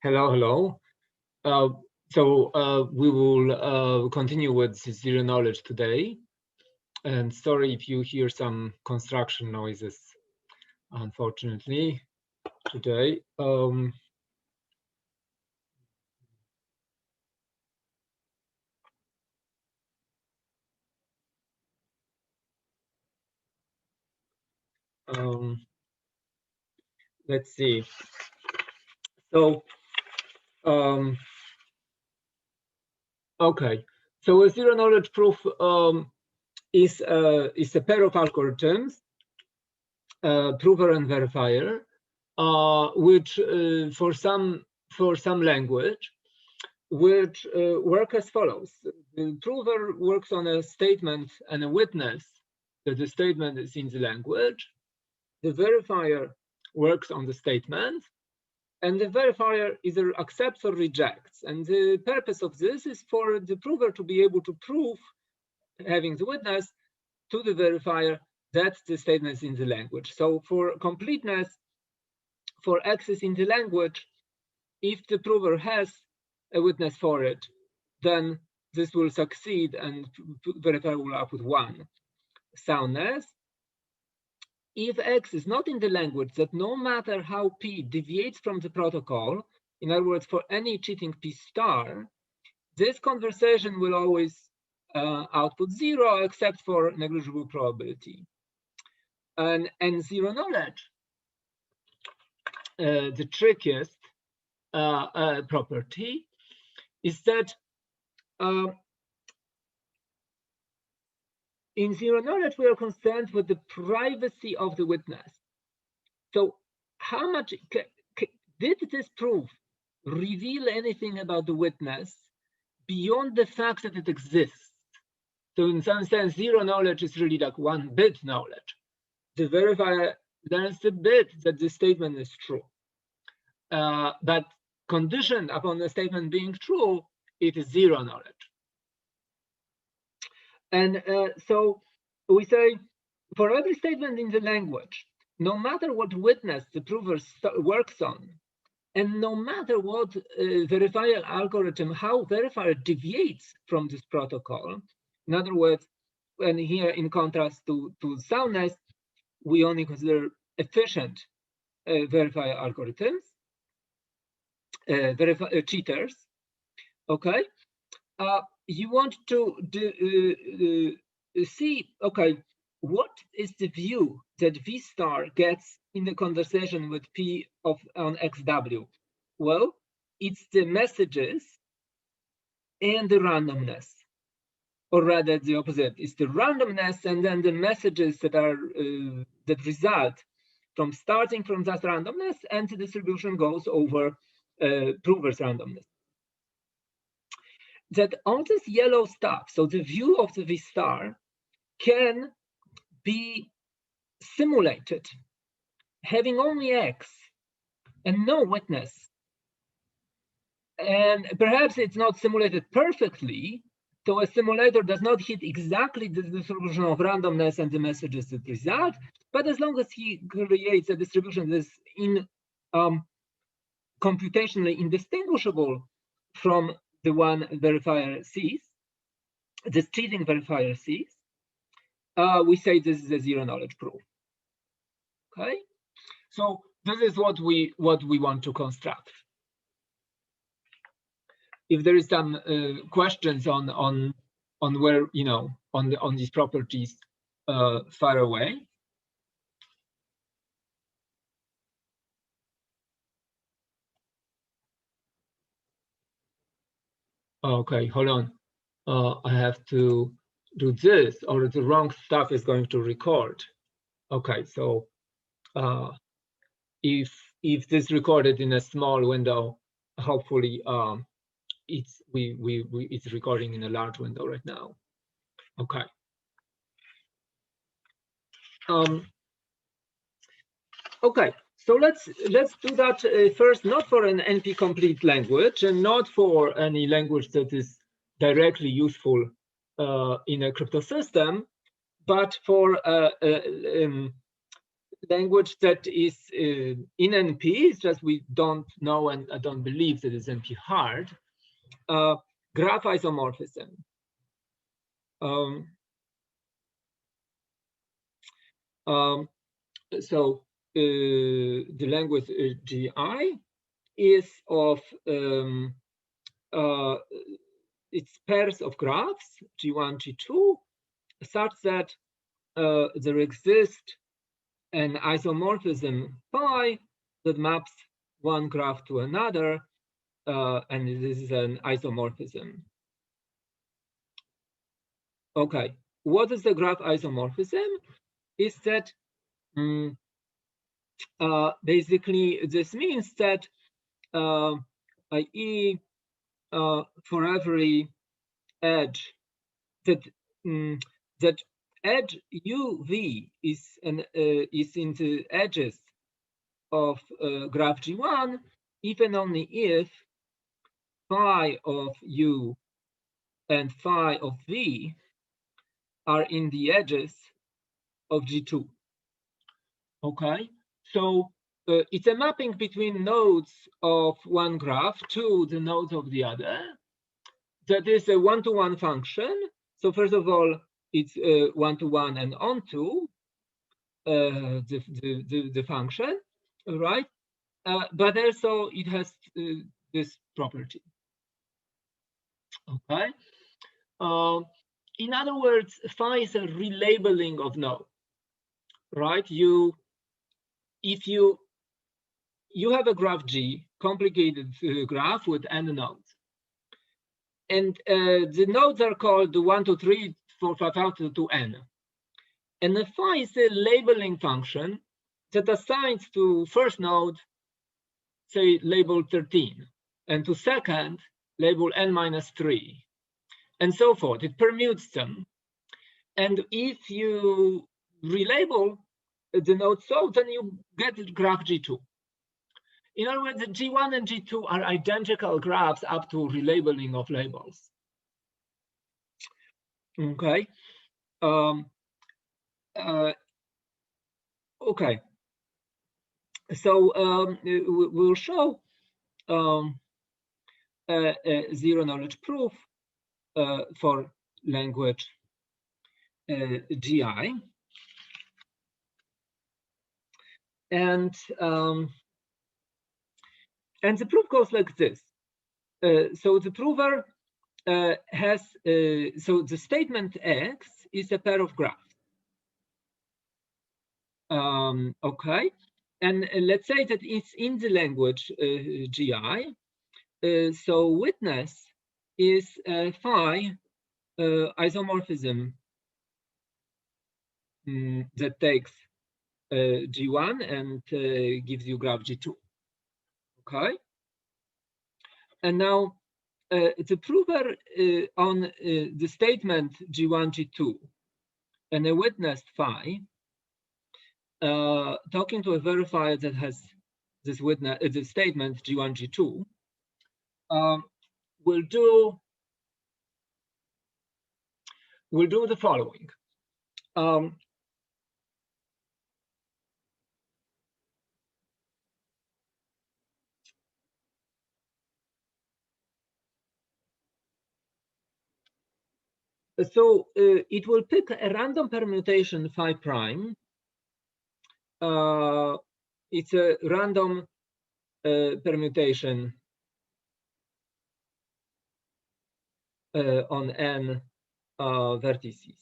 Hello, hello. We will continue with zero knowledge today. And sorry if you hear some construction noises, unfortunately, today. Let's see. So, okay. So a zero knowledge proof is a pair of algorithms, prover and verifier, which for some language, which work as follows. The prover works on a statement and a witness that the statement is in the language. The verifier works on the statement, and the verifier either accepts or rejects. And the purpose of this is for the prover to be able to prove, having the witness, to the verifier that the statement is in the language. So for completeness, for access in the language, if the prover has a witness for it, then this will succeed and verifier will output 1. Soundness, if X is not in the language, that no matter how P deviates from the protocol, in other words, for any cheating P star, this conversation will always output 0 except for negligible probability. And zero knowledge, the trickiest property is that in zero knowledge, we are concerned with the privacy of the witness. So how much did this proof reveal anything about the witness beyond the fact that it exists? So in some sense, zero knowledge is really like 1 bit knowledge. The verifier learns the bit that the statement is true. But conditioned upon the statement being true, it is zero knowledge. And so we say, for every statement in the language, no matter what witness the prover works on, and no matter what verifier algorithm, how verifier deviates from this protocol, in other words, and here in contrast to soundness, we only consider efficient verifier algorithms, cheaters, okay? You want to see, okay, what is the view that V star gets in the conversation with P on XW? Well, it's the messages and the randomness, or rather the opposite. It's the randomness and then the messages that are that result from starting from that randomness, and the distribution goes over prover's randomness. That all this yellow stuff, so the view of the V star, can be simulated having only X and no witness. And perhaps it's not simulated perfectly, so a simulator does not hit exactly the distribution of randomness and the messages that result, but as long as he creates a distribution that is computationally indistinguishable from the one verifier sees, this cheating verifier sees, we say this is a zero knowledge proof. Okay, so this is what we want to construct. If there is some questions on where, you know, on these properties far away. Okay, hold on. I have to do this, or the wrong stuff is going to record. Okay, so if this recorded in a small window, hopefully it's it's recording in a large window right now. Okay. Okay, so let's do that first, not for an NP-complete language and not for any language that is directly useful in a crypto system, but for language that is in NP. It's just we don't know, and I don't believe that it's NP hard. Graph isomorphism. So the language GI is of it's pairs of graphs G1, G2, such that there exists an isomorphism phi that maps one graph to another, and this is an isomorphism. Okay, what is the graph isomorphism? Is that basically this means that i.e. For every edge that that edge UV is in the edges of graph G1, if and only if phi of U and phi of V are in the edges of G2. Okay, so it's a mapping between nodes of one graph to the nodes of the other. That is a one-to-one function. So first of all, it's one-to-one and onto the function, right? But also it has this property. Okay. In other words, phi is a relabeling of node, right? If you have a graph G, complicated graph with n nodes, and the nodes are called 1, 2, 3, 4, 5, 5 to n. And the phi is a labeling function that assigns to first node, say, label 13, and to second, label n-3, and so forth. It permutes them. And if you relabel the node so, then you get graph G2. In other words, the G1 and G2 are identical graphs up to relabeling of labels. Okay. Okay. So we'll show a zero knowledge proof for language GI. And the proof goes like this. So the prover has, so the statement X is a pair of graphs. Okay, and let's say that it's in the language GI. So witness is phi isomorphism that takes G1 and gives you graph G2. Okay, and now the prover on the statement G1, G2 and a witness phi, talking to a verifier that has this witness, the statement G1, G2, will do the following. So it will pick a random permutation phi prime. It's a random permutation on n vertices.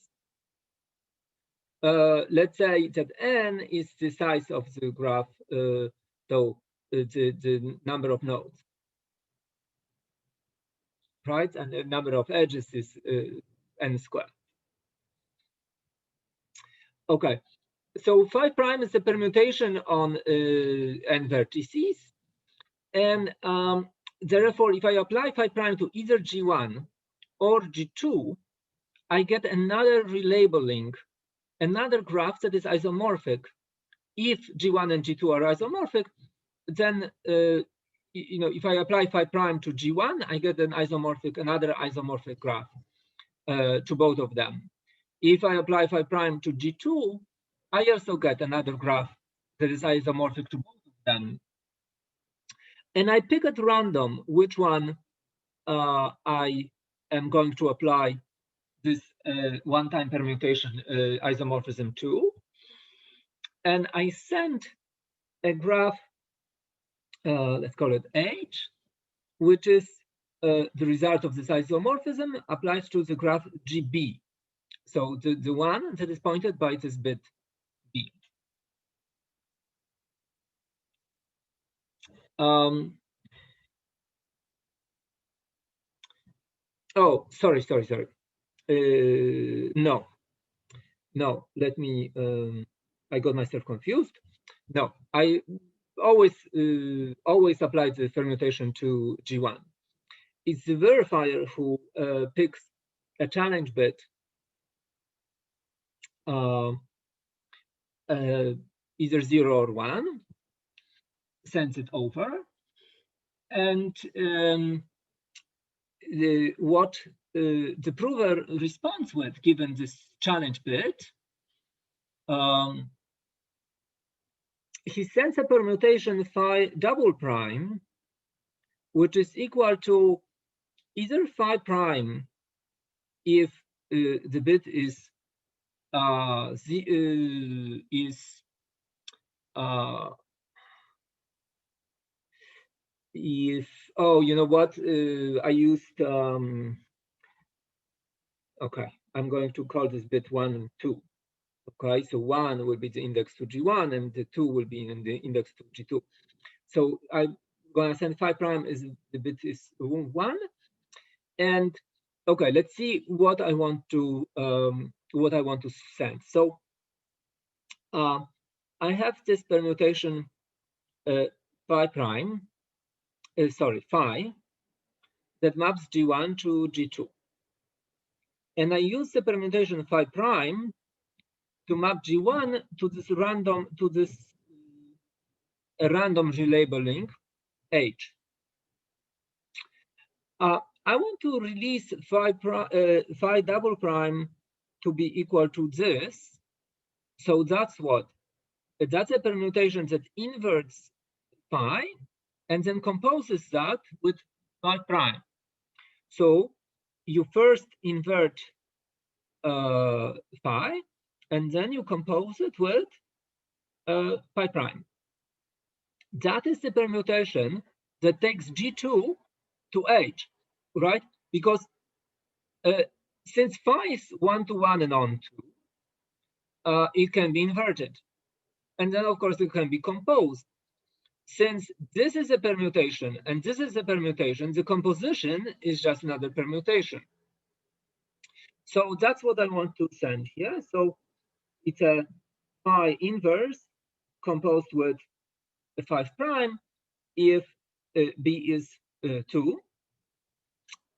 Let's say that n is the size of the graph, so the number of nodes, right? And the number of edges is n squared. Okay, so phi prime is a permutation on n vertices, and therefore, if I apply phi prime to either G1 or G2, I get another relabeling, another graph that is isomorphic. If G1 and G2 are isomorphic, then if I apply phi prime to G1, I get another isomorphic graph to both of them. If I apply phi prime to G2, I also get another graph that is isomorphic to both of them. And I pick at random which one I am going to apply this one-time permutation isomorphism to. And I send a graph, let's call it H, which is the result of this isomorphism applied to the graph GB. So the one that is pointed by this bit B. Oh, sorry. No, let me, I got myself confused. No, I always apply the permutation to G1. It's the verifier who picks a challenge bit, either 0 or 1, sends it over, and what the prover responds with, given this challenge bit, he sends a permutation phi double prime, which is equal to either phi prime if the bit is if, oh, you know what, I used, okay, I'm going to call this bit 1 and 2. Okay, so 1 will be the index to G1 and the 2 will be in the index to G2. So I'm going to send phi prime is the bit is 1. And okay, let's see what I want to send. So I have this permutation phi prime, phi, that maps G1 to G2. And I use the permutation phi prime to map G1 to this random, random relabeling H. I want to release phi double prime to be equal to this. So that's what? That's a permutation that inverts phi and then composes that with phi prime. So you first invert phi, and then you compose it with phi prime. That is the permutation that takes G2 to H, right? Because since phi is 1 to 1 and on to, it can be inverted. And then, of course, it can be composed. Since this is a permutation and this is a permutation, the composition is just another permutation. So that's what I want to send here. So it's a phi inverse composed with a 5 prime if B is 2.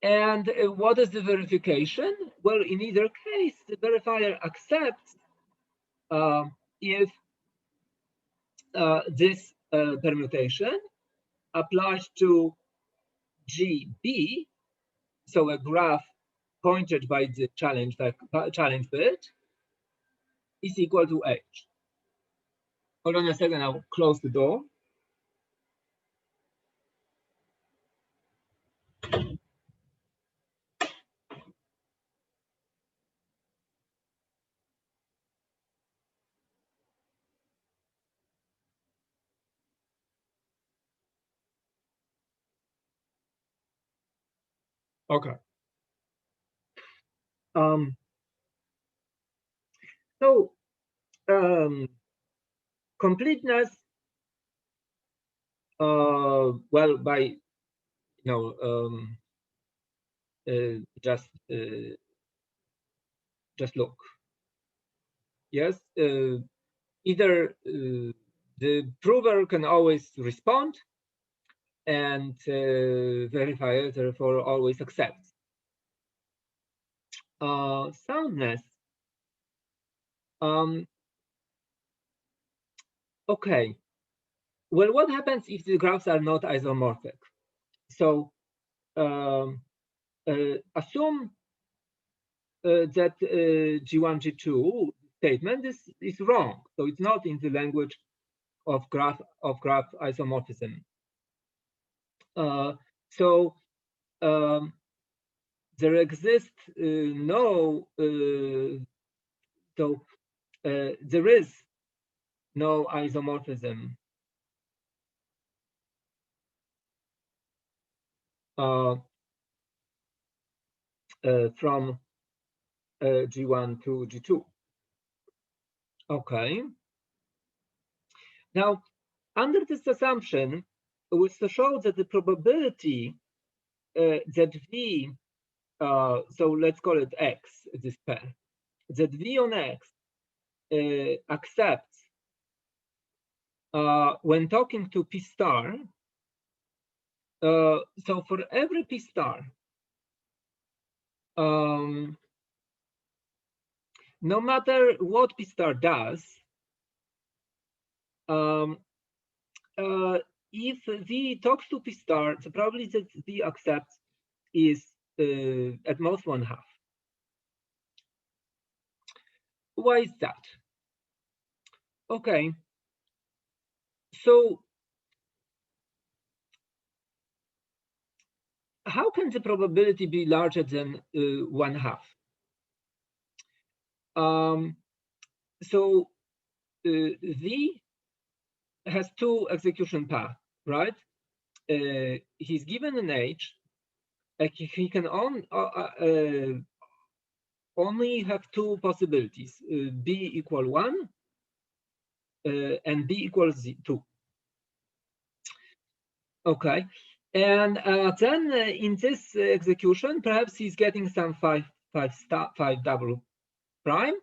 And what is the verification? Well, in either case, the verifier accepts if this permutation applies to GB, so a graph pointed by the challenge bit, is equal to H. Hold on a second, I'll close the door. Okay. So completeness, well, by just look. Yes, either the prover can always respond, and verifier therefore always accepts. Soundness. Okay. Well, what happens if the graphs are not isomorphic? So assume that G1, G2 statement is wrong. So it's not in the language graph isomorphism. So there exists there is no isomorphism from G1 to G2. Okay. Now, under this assumption, we show that the probability that V, so let's call it X, this pair, that V on X accepts when talking to P star. So for every P star, no matter what P star does, if V talks to P star, the probability that V accepts is at most 1/2. Why is that? Okay, so how can the probability be larger than 1/2? So V has two execution paths, right? He's given an age, he can only have two possibilities, B equal 1 and B equals 2. Okay, and then in this execution, perhaps he's getting some 5 double prime.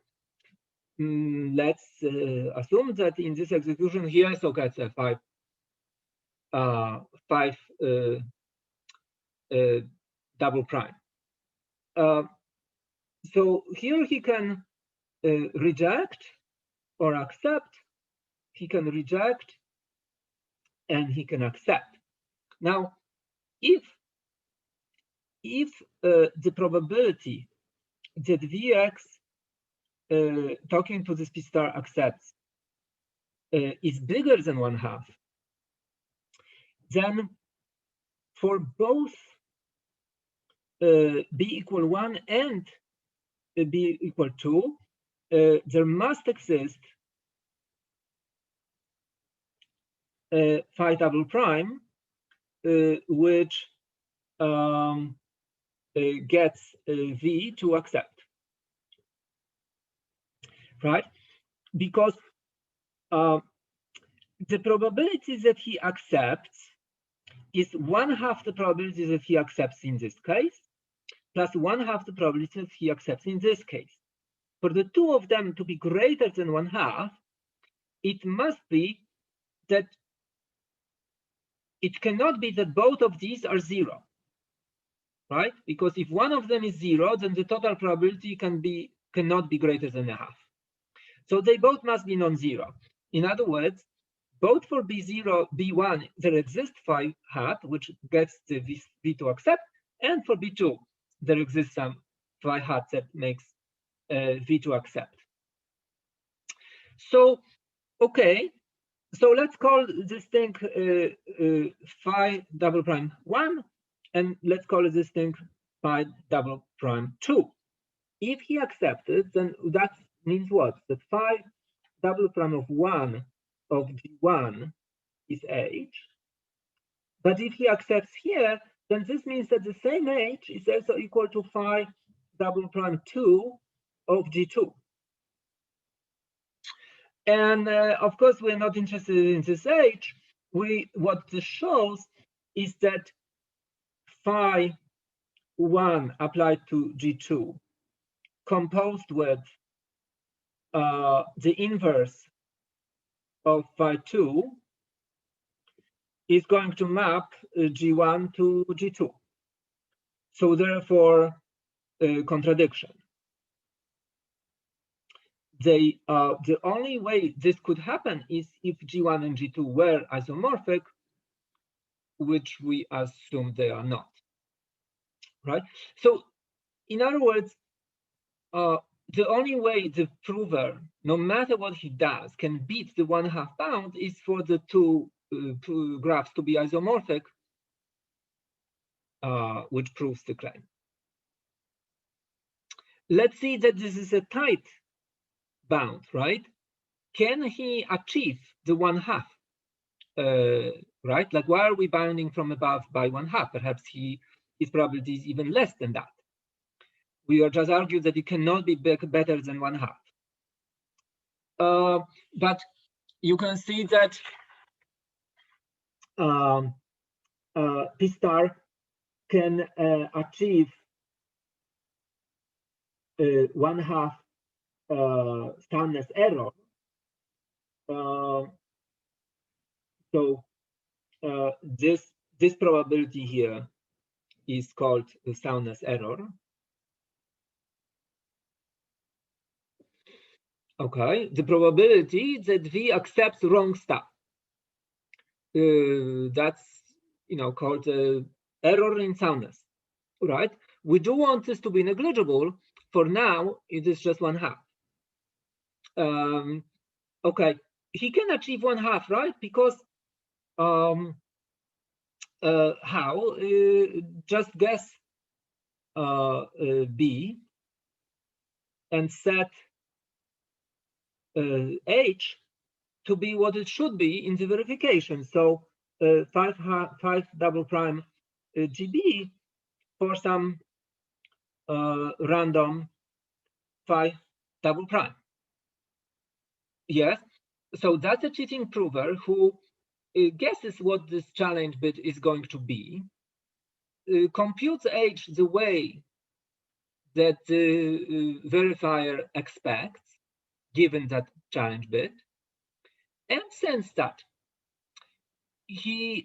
Let's assume that in this execution he also gets a 5 double prime. So here he can reject or accept, he can reject, and he can accept. Now, if the probability that Vx talking to this P star accepts is bigger than 1/2, then for both B equal 1 and B equal 2, there must exist 5 double prime, which gets V to accept, right? Because the probability that he accepts is 1/2 the probability that he accepts in this case, plus 1/2 the probability that he accepts in this case. For the two of them to be greater than 1/2, it must be that it cannot be that both of these are 0, right? Because if one of them is 0, then the total probability cannot be greater than 1/2. So they both must be non-zero. In other words, both for B0, B1, there exists phi hat, which gets the V to accept, and for B2, there exists some phi hat that makes V to accept. So, okay, so let's call this thing phi double prime 1, and let's call this thing phi double prime 2. If he accepts it, then that means what? That phi double prime of 1 of G1 is H. But if he accepts here, then this means that the same H is also equal to phi double prime 2 of G2. And of course, we're not interested in this H. What this shows is that phi 1 applied to G2 composed with the inverse of phi 2 is going to map G1 to G2. So therefore, contradiction. The only way this could happen is if G1 and G2 were isomorphic, which we assume they are not, right? So in other words, the only way the prover, no matter what he does, can beat the 1/2 bound is for the two graphs to be isomorphic, which proves the claim. Let's see that this is a tight bound, right? Can he achieve the 1/2? Right? Like, why are we bounding from above by 1/2? Perhaps his probability is even less than that. We are just argued that it cannot be better than 1/2. But you can see that P star can achieve 1/2 soundness error. So this probability here is called the soundness error. Okay, the probability that V accepts wrong stuff. That's called error in soundness, right? We do want this to be negligible. For now, it is just 1/2. Okay, he can achieve 1/2, right? Because how? Just guess B and set H to be what it should be in the verification. So 5 double prime GB for some random 5 double prime. Yes, so that's a cheating prover who guesses what this challenge bit is going to be, computes H the way that the verifier expects, given that challenge bit, and sends that. If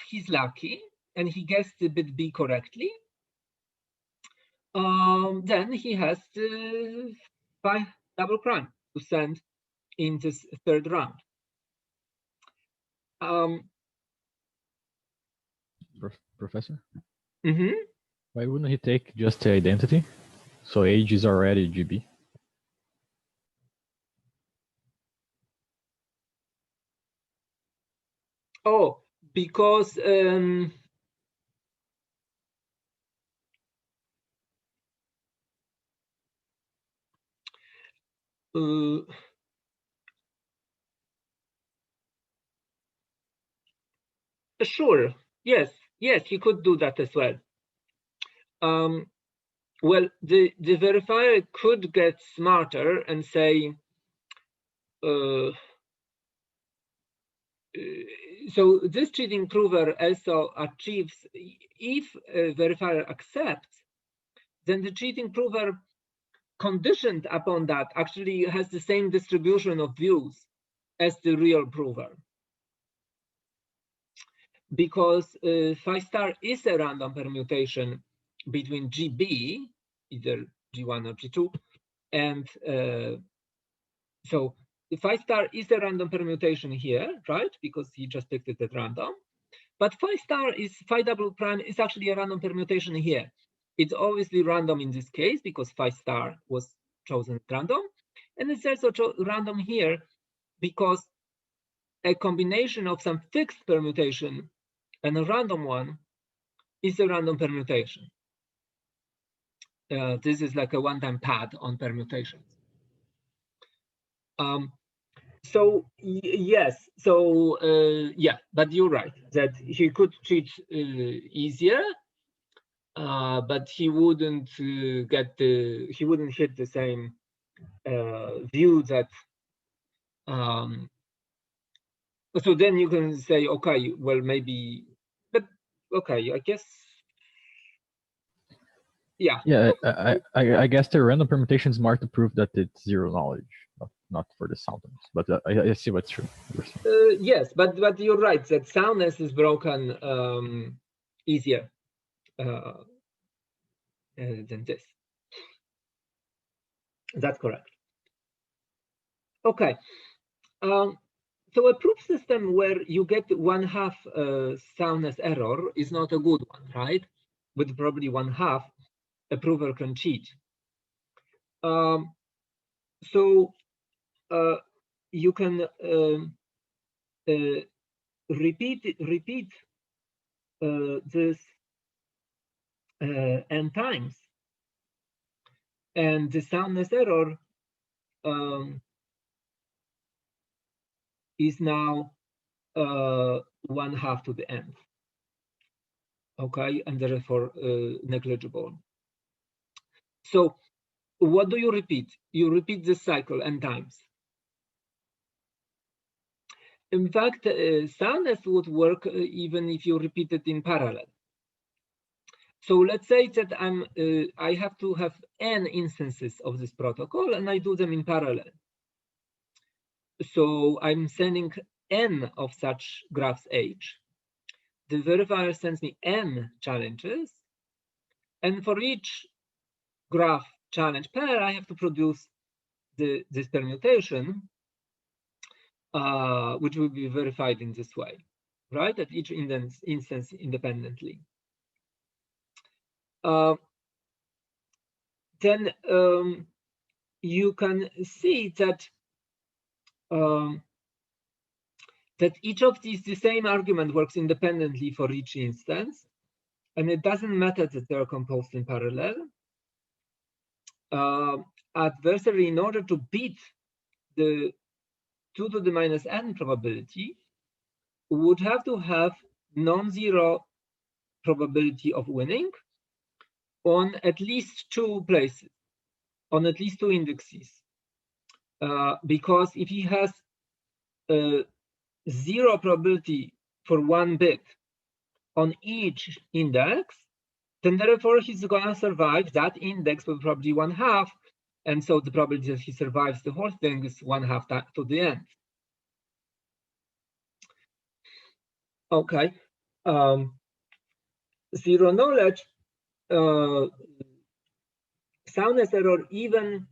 he's lucky and he guessed the bit B correctly, then he has the 5 double prime to send in this third round. Professor? Mm-hmm. Why wouldn't he take just the identity? So age is already GB. Oh, because sure, yes, he could do that as well. Well, the verifier could get smarter and say, so this cheating prover also achieves, if a verifier accepts, then the cheating prover conditioned upon that actually has the same distribution of views as the real prover. Because 5 star is a random permutation between GB, either G1 or G2, and so the 5 star is a random permutation here, right? Because he just picked it at random. But 5 double prime is actually a random permutation here. It's obviously random in this case because 5 star was chosen at random. And it's also random here because a combination of some fixed permutation and a random one is a random permutation. This is like a one-time pad on permutations. So yes, so yeah, but you're right that he could cheat easier, but he wouldn't he wouldn't hit the same view that. So then you can say, okay, well maybe, but okay, I guess. Yeah. Yeah, I guess the random permutation is more to prove that it's zero knowledge, not for the soundness. But I see what's true. Yes, but you're right that soundness is broken easier than this. That's correct. Okay. So a proof system where you get 1/2 soundness error is not a good one, right? With probably 1/2. a prover can cheat. So you can repeat this n times, and the soundness error is now 1/2 to the n. Okay, and therefore negligible. So what do you repeat? You repeat this cycle n times. In fact, soundness would work even if you repeat it in parallel. So let's say that I have to have n instances of this protocol, and I do them in parallel. So I'm sending n of such graphs H. The verifier sends me n challenges, and for each graph challenge pair, I have to produce this permutation, which will be verified in this way, right? At each instance independently. Then you can see that that each of these, the same argument works independently for each instance, and it doesn't matter that they are composed in parallel. Adversary, in order to beat the 2 to the minus n probability, would have to have non-zero probability of winning on at least 2 places, on at least 2 indexes. Because if he has 0 probability for 1 bit on each index, then therefore he's gonna survive that index with probably 1/2, and so the probability that he survives the whole thing is 1/2 to the end. Okay, zero knowledge, soundness error even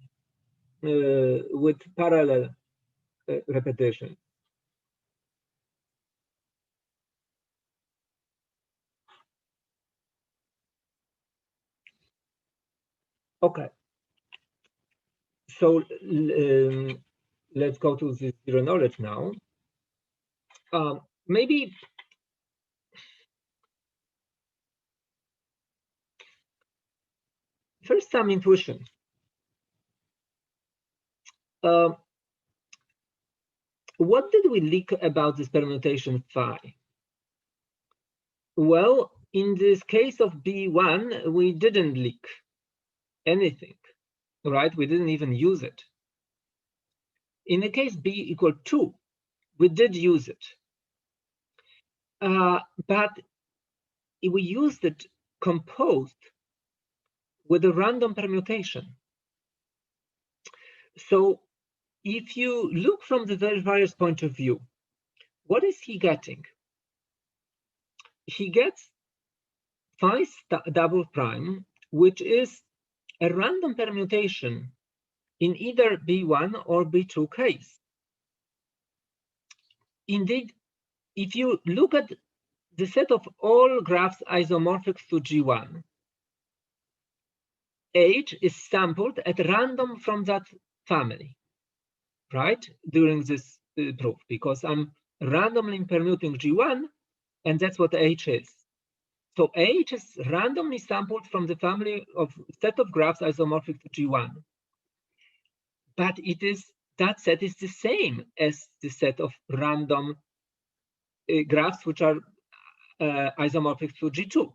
with parallel repetition. Okay, so let's go to the zero knowledge now. Maybe first some intuition. What did we leak about this permutation phi? Well, in this case of B1, we didn't leak anything, right? We didn't even use it. In the case B equal 2, we did use it. But we used it composed with a random permutation. So if you look from the verifier's point of view, what is he getting? He gets phi double prime, which is a random permutation in either B1 or B2 case. Indeed, if you look at the set of all graphs isomorphic to G1, H is sampled at random from that family, right? During this proof, because I'm randomly permuting G1, and that's what H is. So H is randomly sampled from the family of set of graphs isomorphic to G1. But it is, that set is the same as the set of random graphs which are isomorphic to G2,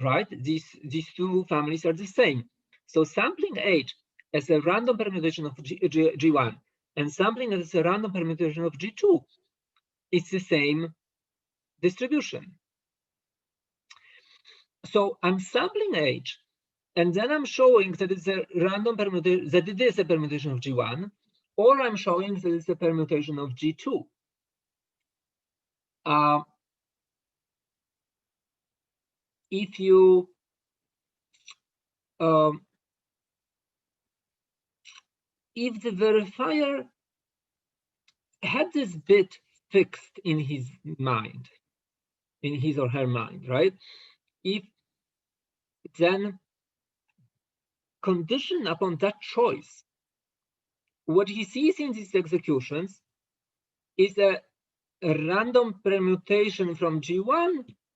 right? These two families are the same. So sampling H as a random permutation of G1 and sampling as a random permutation of G2 is the same distribution. So I'm sampling H, and then I'm showing that it's a random permutation, that it is a permutation of G1, or I'm showing that it's a permutation of G2. If you if the verifier had this bit fixed in his mind, in his or her mind, right? If then conditioned upon that choice, what he sees in these executions is a random permutation from G1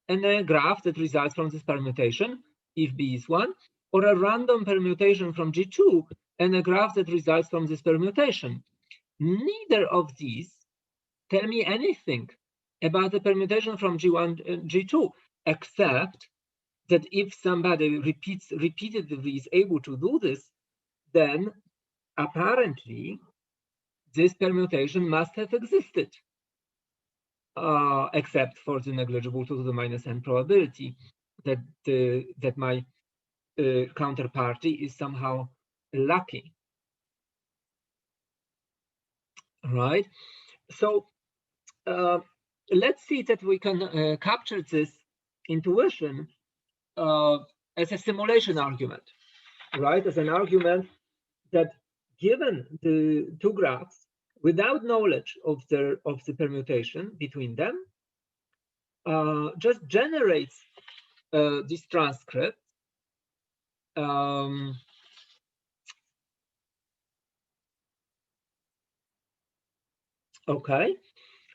and a graph that results from this permutation, if B is 1, or a random permutation from G2 and a graph that results from this permutation. Neither of these tell me anything about the permutation from G1 and G2, except that if somebody repeatedly is able to do this, then apparently this permutation must have existed, except for the negligible 2 to the minus n probability that that my counterparty is somehow lucky, right? So let's see that we can capture this intuition as a simulation argument, right? As an argument that given the two graphs, without knowledge of the permutation between them, just generates this transcript okay,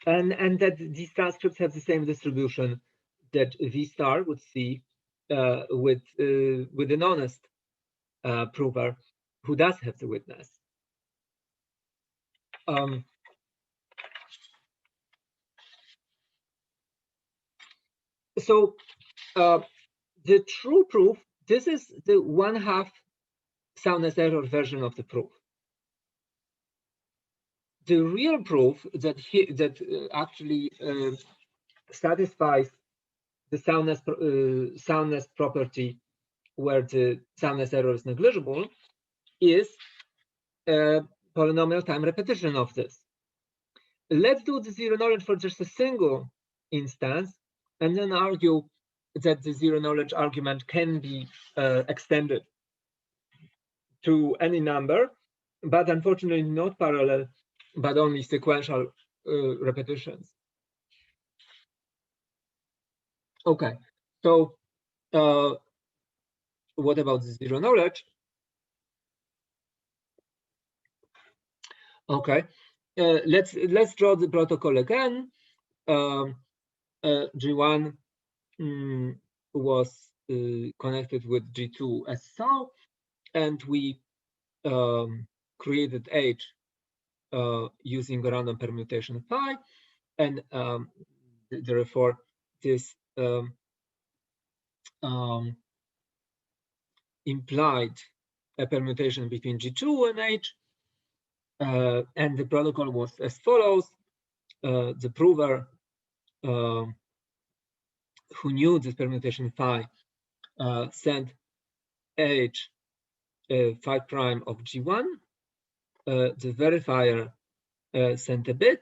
and that these transcripts have the same distribution that V star would see with an honest prover who does have the witness. So the true proof, this is the 1/2 soundness error version of the proof. The real proof that actually satisfies the soundness property where the soundness error is negligible is a polynomial time repetition of this. Let's do the zero knowledge for just a single instance and then argue that the zero knowledge argument can be extended to any number, but unfortunately not parallel, but only sequential repetitions. Okay, so what about the zero knowledge? Okay, let's draw the protocol again. G1 was connected with G2 as so, and we created H using a random permutation phi, and therefore this implied a permutation between G2 and H, and the protocol was as follows. The prover who knew this permutation phi sent H phi prime of G1, the verifier sent a bit,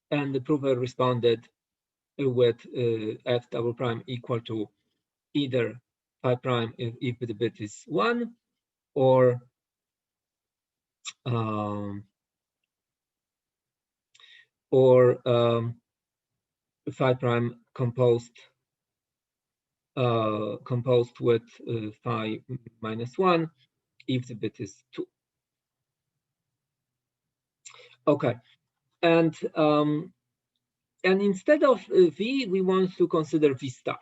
and the prover responded with f double prime equal to either phi prime if the bit is 1, or phi prime composed with phi minus 1 if the bit is 2. Okay, and instead of V, we want to consider V star.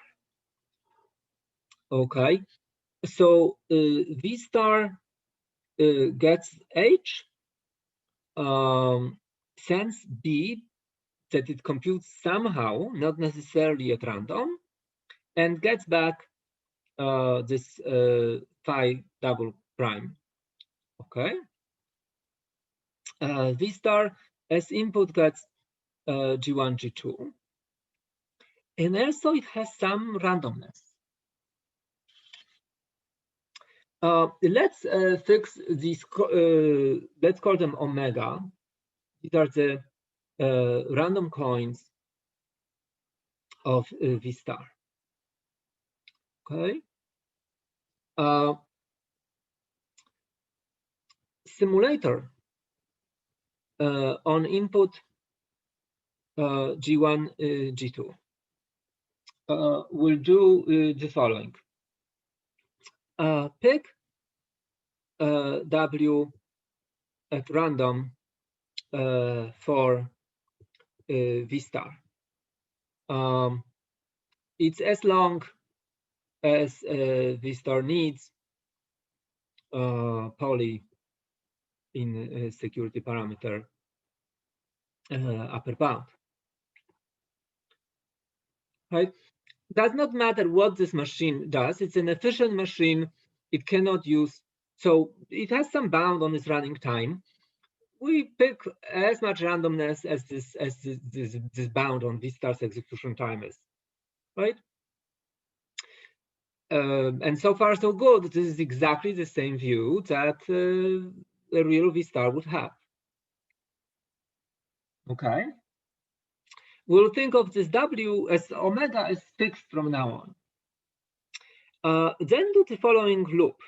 Okay, so V star gets H, sends B that it computes somehow, not necessarily at random, and gets back this phi double prime. Okay, V star as input gets G1, G2, and also it has some randomness. Let's fix these, let's call them omega. These are the random coins of V star. Okay. Simulator on input G1, G2 will do the following. Pick W at random for V star. It's as long as V star needs Pauli in security parameter upper bound. Right? Does not matter what this machine does. It's an efficient machine. It cannot use, so it has some bound on its running time. We pick as much randomness as this bound on V-star's execution time is, right? And so far so good. This is exactly the same view that a real V-star would have. Okay. We'll think of this W as omega is fixed from now on. Then do the following loop.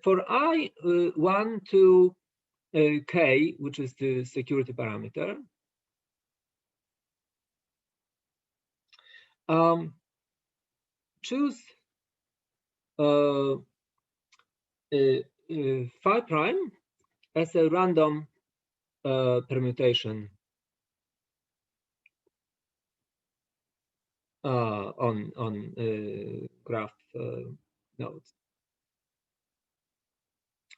For I1 to K, which is the security parameter, choose phi prime as a random permutation on graph nodes.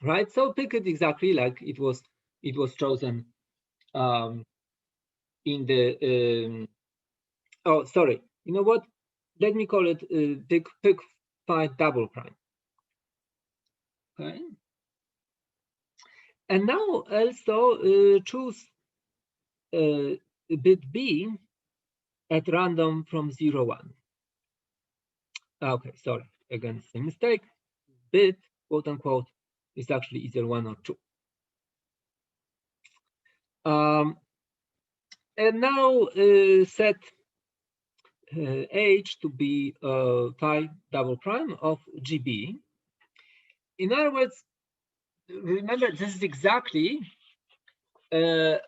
Right, so pick it exactly like it was chosen in the oh, sorry, you know what, let me call it pick phi double prime. Okay, and now also choose bit B at random from 0 1. Okay, sorry, again same mistake. Bit quote unquote is actually either 1 or 2. And now set H to be phi double prime of GB. In other words, remember this is exactly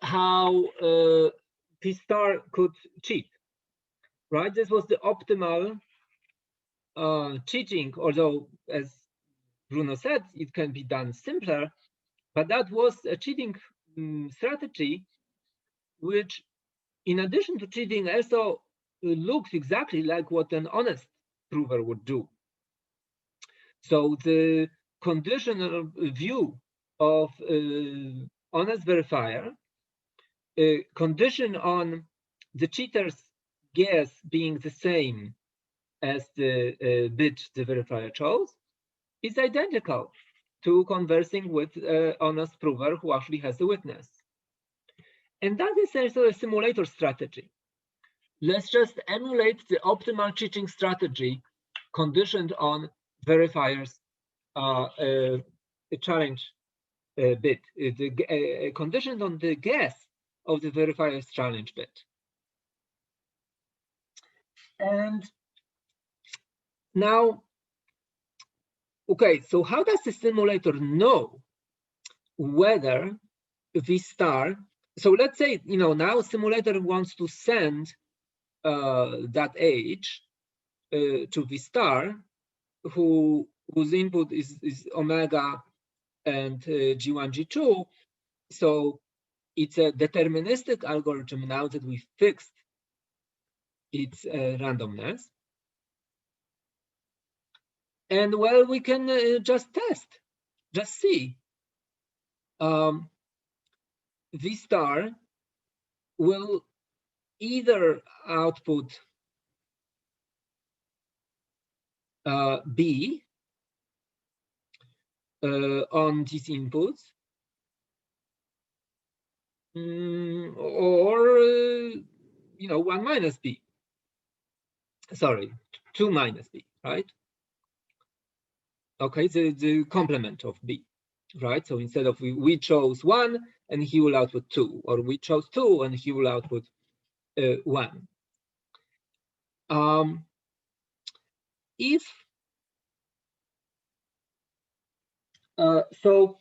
how P star could cheat, right? This was the optimal cheating, although as Bruno said, it can be done simpler, but that was a cheating strategy, which in addition to cheating also looks exactly like what an honest prover would do. So the conditional view of honest verifier, condition on the cheater's guess being the same as the bit the verifier chose, is identical to conversing with honest prover who actually has the witness. And that is also a simulator strategy. Let's just emulate the optimal cheating strategy conditioned on verifier's challenge bit, conditioned on the guess of the verifier's challenge bit. And now, okay, so how does the simulator know whether V star, so let's say, you know, now simulator wants to send that H to V star, whose input is omega and G1, G2. So it's a deterministic algorithm now that we fixed its randomness. And well, we can just test, just see. V star will either output B on these inputs, or you know, 1 minus B. Sorry, 2 minus B, right? Okay, the complement of B, right? So instead of we chose 1 and he will output 2, or we chose 2 and he will output 1. If so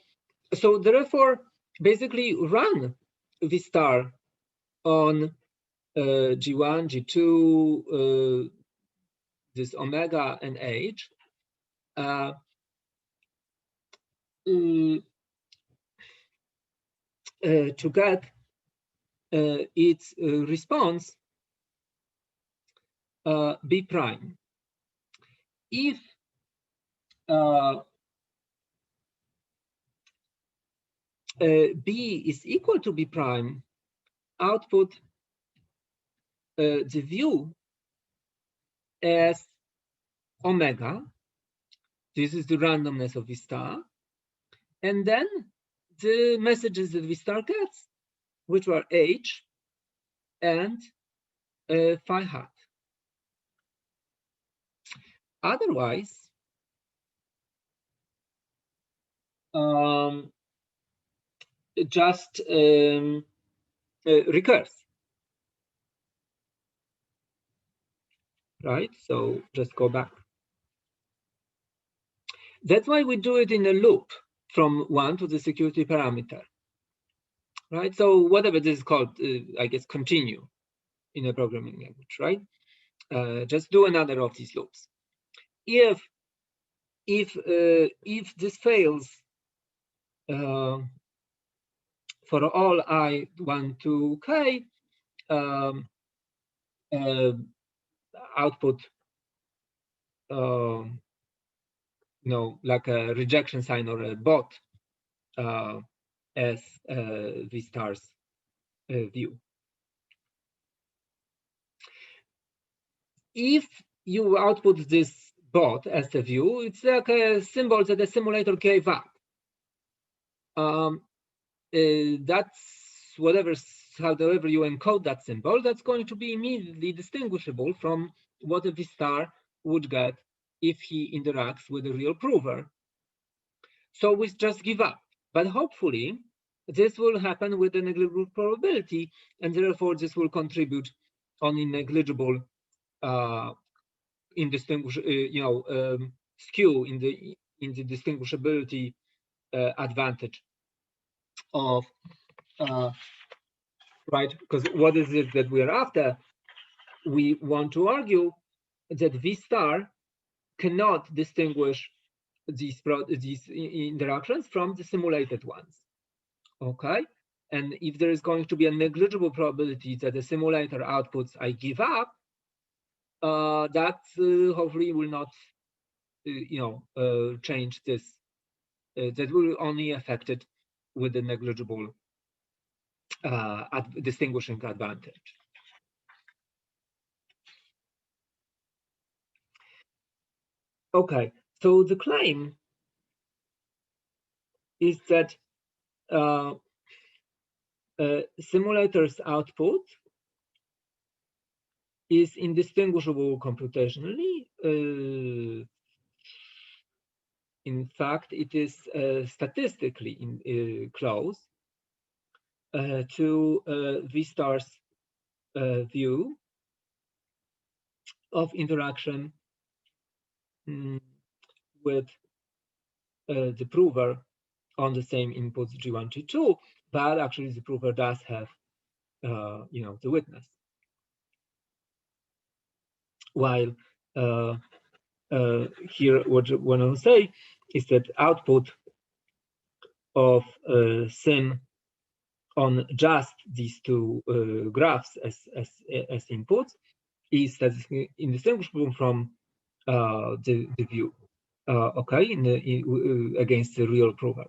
therefore basically run V star on G1, G2, this omega and H, to get its response B prime. If B is equal to B prime, output the view as omega. This is the randomness of V star. And then the messages that V star gets, which were H and phi hat. Otherwise, it just recurs, right? So just go back. That's why we do it in a loop from 1 to the security parameter, right? So whatever this is called, I guess, continue in a programming language, right? Just do another of these loops. If this fails for all I 1 to k, output like a rejection sign or a bot as V star's view. If you output this bot as a view, it's like a symbol that the simulator gave up. That's however you encode that symbol, that's going to be immediately distinguishable from what a V star would get if he interacts with a real prover. So we just give up. But hopefully, this will happen with a negligible probability, and therefore this will contribute only negligible skew in the distinguishability advantage of right? Because what is it that we are after? We want to argue that V star cannot distinguish these interactions from the simulated ones. Okay, and if there is going to be a negligible probability that the simulator outputs I give up, that hopefully will not, change this. That will only affect it with a negligible distinguishing advantage. Okay, so the claim is that simulator's output is indistinguishable computationally. In fact, it is statistically close to V star's view of interaction with the prover on the same inputs G1, G2, but actually the prover does have, the witness. While here, what I want to say is that output of sim on just these two graphs as inputs is indistinguishable from the view, okay, against the real prover.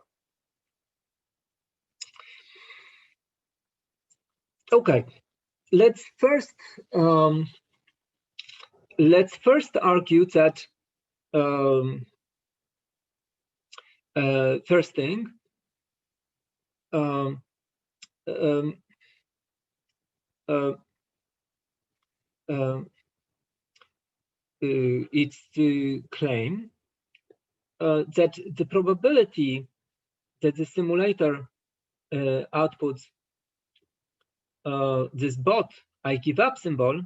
Okay, let's first argue that first thing, it's the claim that the probability that the simulator outputs this bot I give up symbol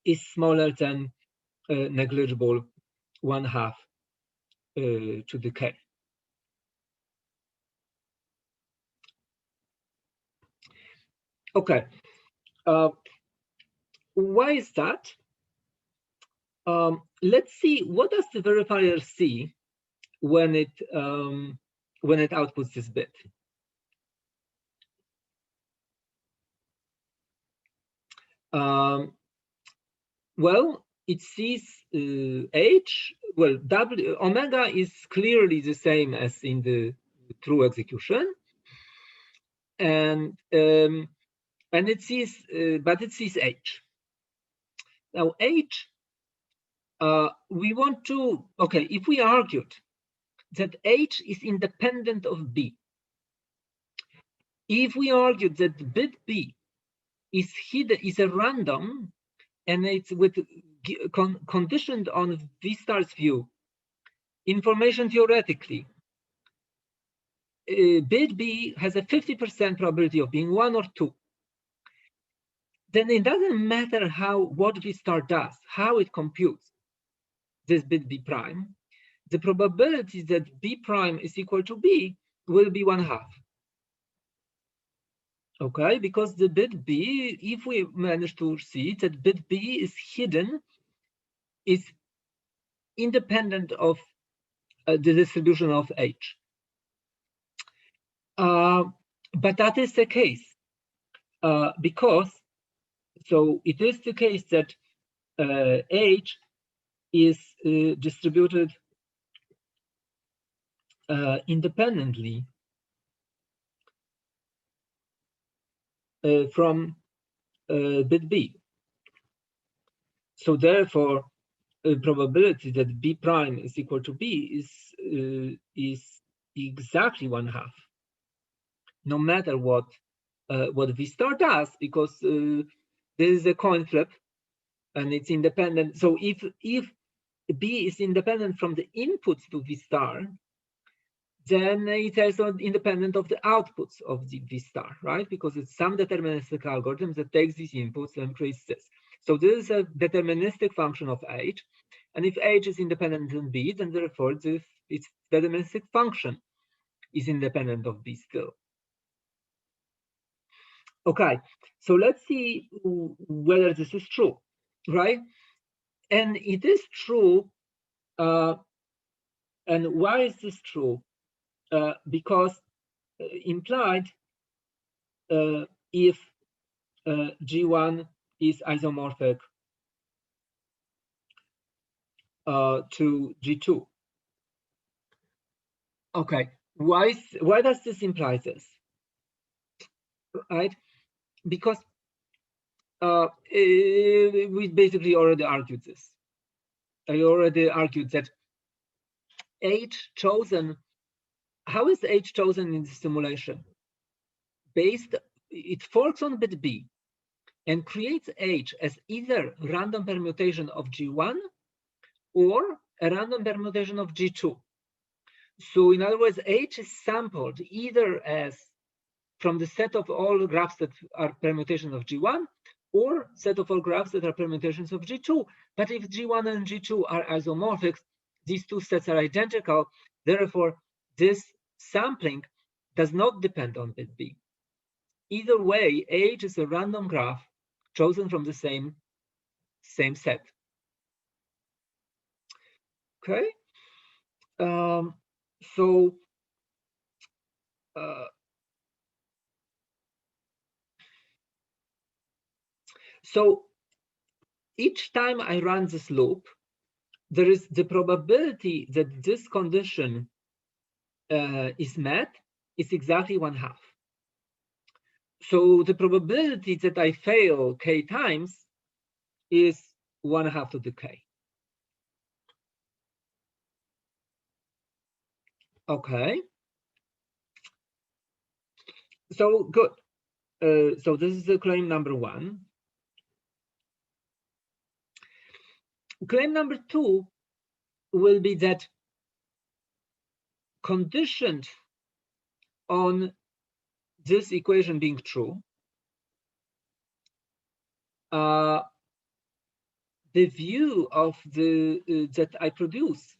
is smaller than negligible 1/2 to the k. Okay, why is that? Let's see, what does the verifier see when it outputs this bit. Well, it sees H. Well, omega is clearly the same as in the true execution, and it sees, but it sees H. Now H, we want to, okay, if we argued that H is independent of B, if we argued that bit B is hidden, is a random, and it's with conditioned on V star's view, information theoretically, bit B has a 50% probability of being 1 or 2. Then it doesn't matter what V star does, how it computes this bit B prime. The probability that B prime is equal to B will be 1/2. Okay, because the bit B, if we manage to see that bit B is hidden, is independent of the distribution of H. But that is the case because, so it is the case that H is distributed independently from bit B. So therefore, probability that B prime is equal to B is exactly 1/2, no matter what V star does, because there is a coin flip and it's independent. So if B is independent from the inputs to V star, then it is independent of the outputs of the V star, right? Because it's some deterministic algorithm that takes these inputs and creates this. So this is a deterministic function of H. And if H is independent of B, then therefore its deterministic function is independent of B still. Okay, so let's see whether this is true, right? And it is true. And why is this true? Because implied if G1 is isomorphic to G2. Okay, why does this imply this? Right, because we basically already argued this. I already argued that H chosen. How is H chosen in the simulation? It forks on bit B and creates H as either random permutation of G1 or a random permutation of G2. So in other words, H is sampled either as from the set of all graphs that are permutations of G1 or set of all graphs that are permutations of G2. But if G1 and G2 are isomorphic, these two sets are identical. Therefore, this sampling does not depend on bit B. Either way, H is a random graph chosen from the same set. Okay. So each time I run this loop, there is the probability that this condition is met is exactly 1/2. So the probability that I fail k times is 1/2 to the k. Okay. So good. So this is the claim number 1. Claim number 2 will be that conditioned on this equation being true, the view of that I produce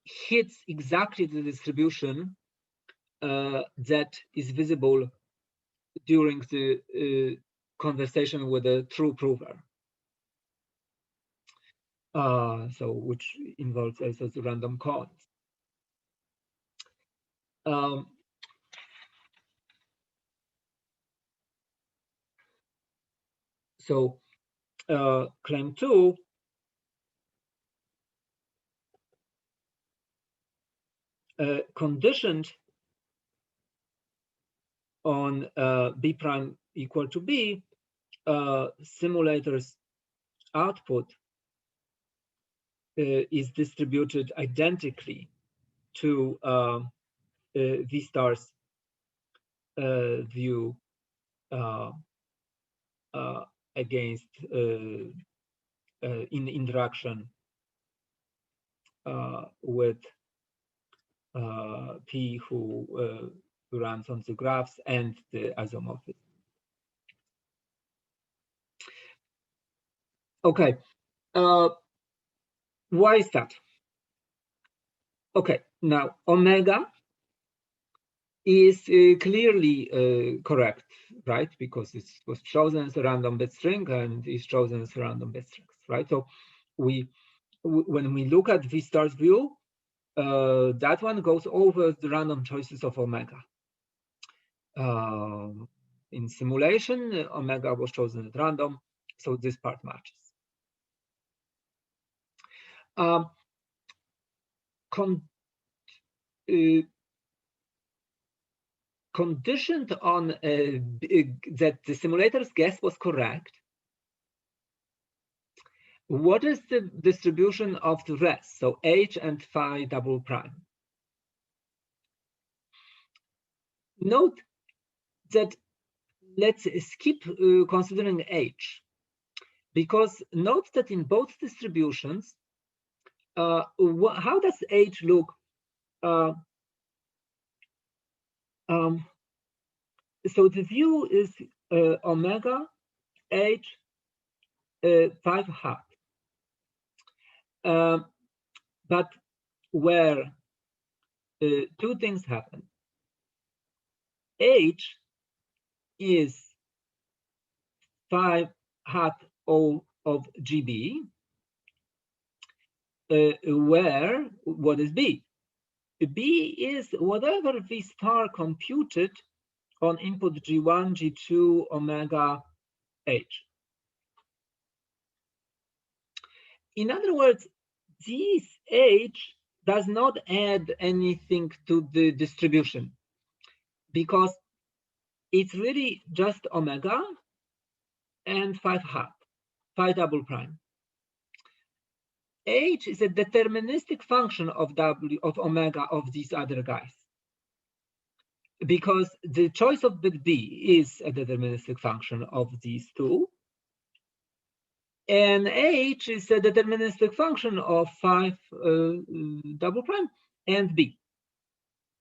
hits exactly the distribution that is visible during the conversation with a true prover. so which involves also the random cones. So claim 2 conditioned on B prime equal to B, simulator's output is distributed identically to V star's view against in interaction with P who runs on the graphs and the isomorphism. Okay, why is that? Okay, now omega is clearly correct, right? Because it was chosen as a random bit string and is chosen as a random bit strings, right? So when we look at V star's view, that one goes over the random choices of omega. In simulation, omega was chosen at random, so this part matches. Conditioned on that the simulator's guess was correct, what is the distribution of the rest? So H and phi double prime. Note that let's skip considering H, because note that in both distributions, how does H look? So the view is omega H 5 hat, but where two things happen. H is 5 hat O of GB, where what is B? B is whatever V star computed on input G1, G2, omega H. In other words, this H does not add anything to the distribution because it's really just omega and 5 hat, phi double prime. H is a deterministic function of W of omega of these other guys, because the choice of bit B is a deterministic function of these two, and H is a deterministic function of 5 double prime and B,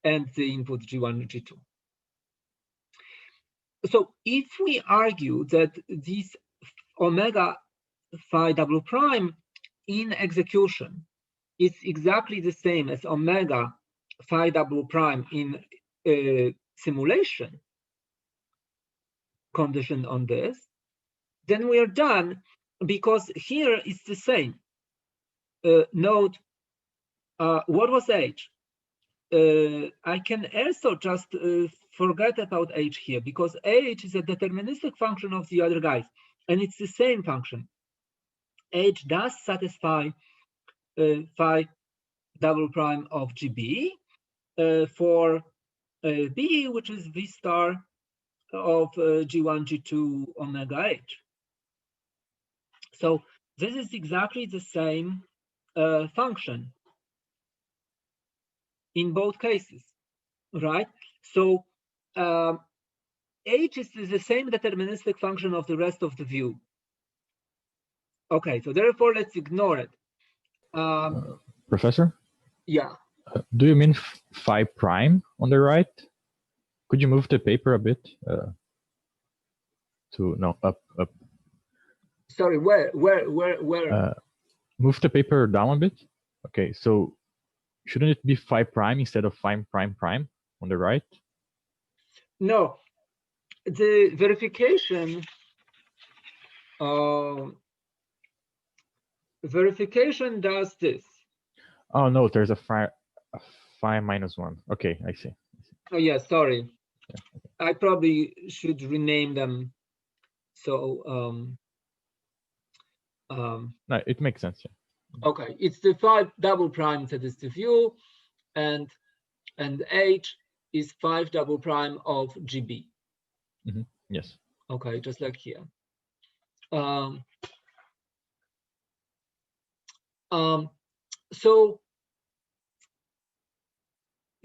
and the input G1 and G2. So if we argue that this omega phi double prime in execution is exactly the same as omega phi double prime in simulation conditioned on this, then we are done, because here it's the same. Note, what was H? I can also just forget about H here, because H is a deterministic function of the other guys, and it's the same function. H does satisfy phi double prime of GB for B, which is V star of G1, G2, omega H. So this is exactly the same function in both cases, right? So H is the same deterministic function of the rest of the view. Okay, so therefore let's ignore it. Professor? Yeah. Do you mean phi prime on the right? Could you move the paper a bit? No, up. Sorry, where? Move the paper down a bit. Okay, so shouldn't it be phi prime instead of phi prime prime on the right? No, the verification verification does this. Oh no, there's a phi minus 1. Okay, I see. Oh yeah, sorry. Yeah, okay. I probably should rename them. So No, it makes sense. Yeah. okay, it's the phi double prime that is the view, and H is 5 double prime of GB. Yes. Okay, just like here.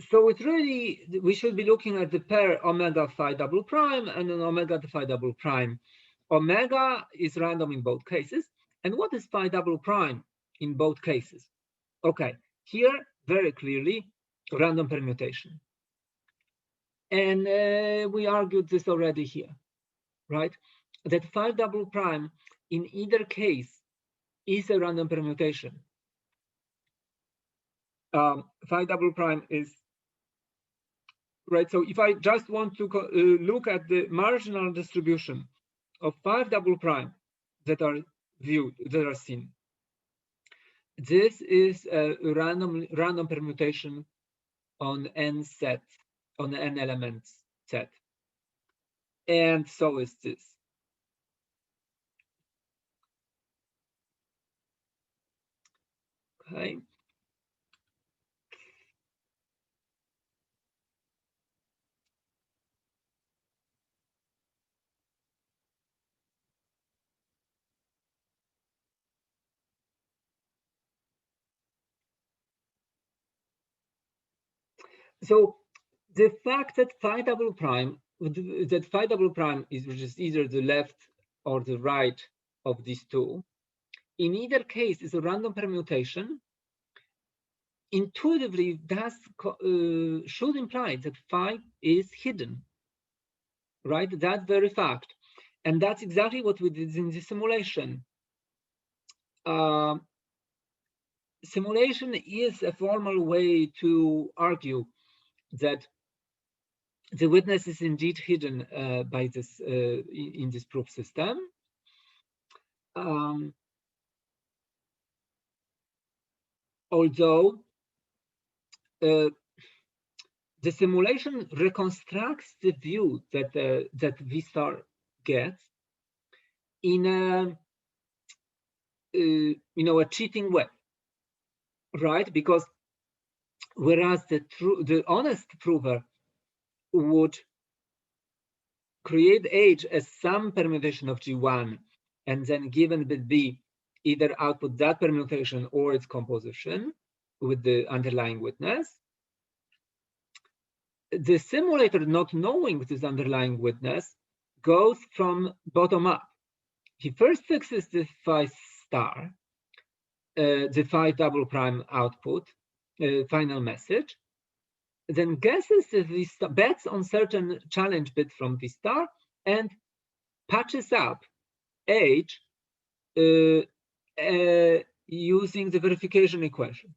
So it's really, we should be looking at the pair omega phi double prime and an omega to phi double prime. Omega is random in both cases. And what is phi double prime in both cases? Okay, here very clearly random permutation. And we argued this already here, right? That phi double prime in either case is a random permutation. Phi double prime is, right, so if I just want to look at the marginal distribution of 5 double prime that are viewed, that are seen, this is a random permutation on n set, on n elements set, and so is this. Okay. So the fact that phi double prime is just either the left or the right of these two, in either case is a random permutation, intuitively that should imply that phi is hidden, right? That very fact. And that's exactly what we did in the simulation. Simulation is a formal way to argue that the witness is indeed hidden by this in this proof system. Although the simulation reconstructs the view that that V star gets in a a cheating way, right? Because whereas the honest prover would create H as some permutation of G1, and then given bit B, either output that permutation or its composition with the underlying witness. The simulator, not knowing this underlying witness, goes from bottom up. He first fixes the phi star, the phi double prime output, final message, then guesses the V star, bets on certain challenge bit from V star, and patches up H using the verification equation,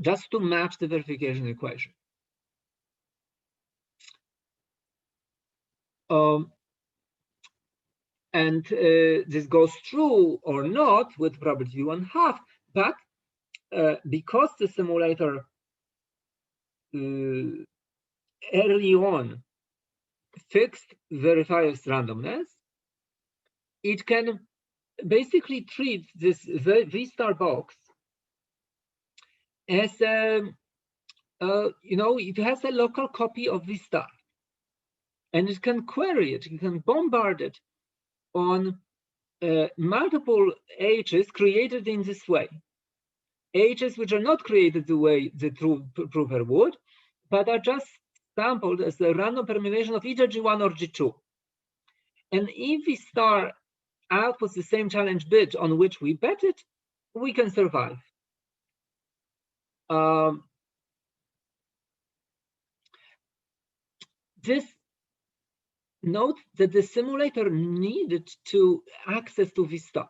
just to match the verification equation. And this goes true or not with probability 1/2, but because the simulator early on fixed verifier's randomness, it can basically treat this V star box as it has a local copy of V star, and it can query it, it can bombard it on multiple H's created in this way. H's which are not created the way the true prover would, but are just sampled as a random permutation of either G1 or G2. And if V star outputs the same challenge bit on which we bet it, we can survive. This note that the simulator needed to access to V star.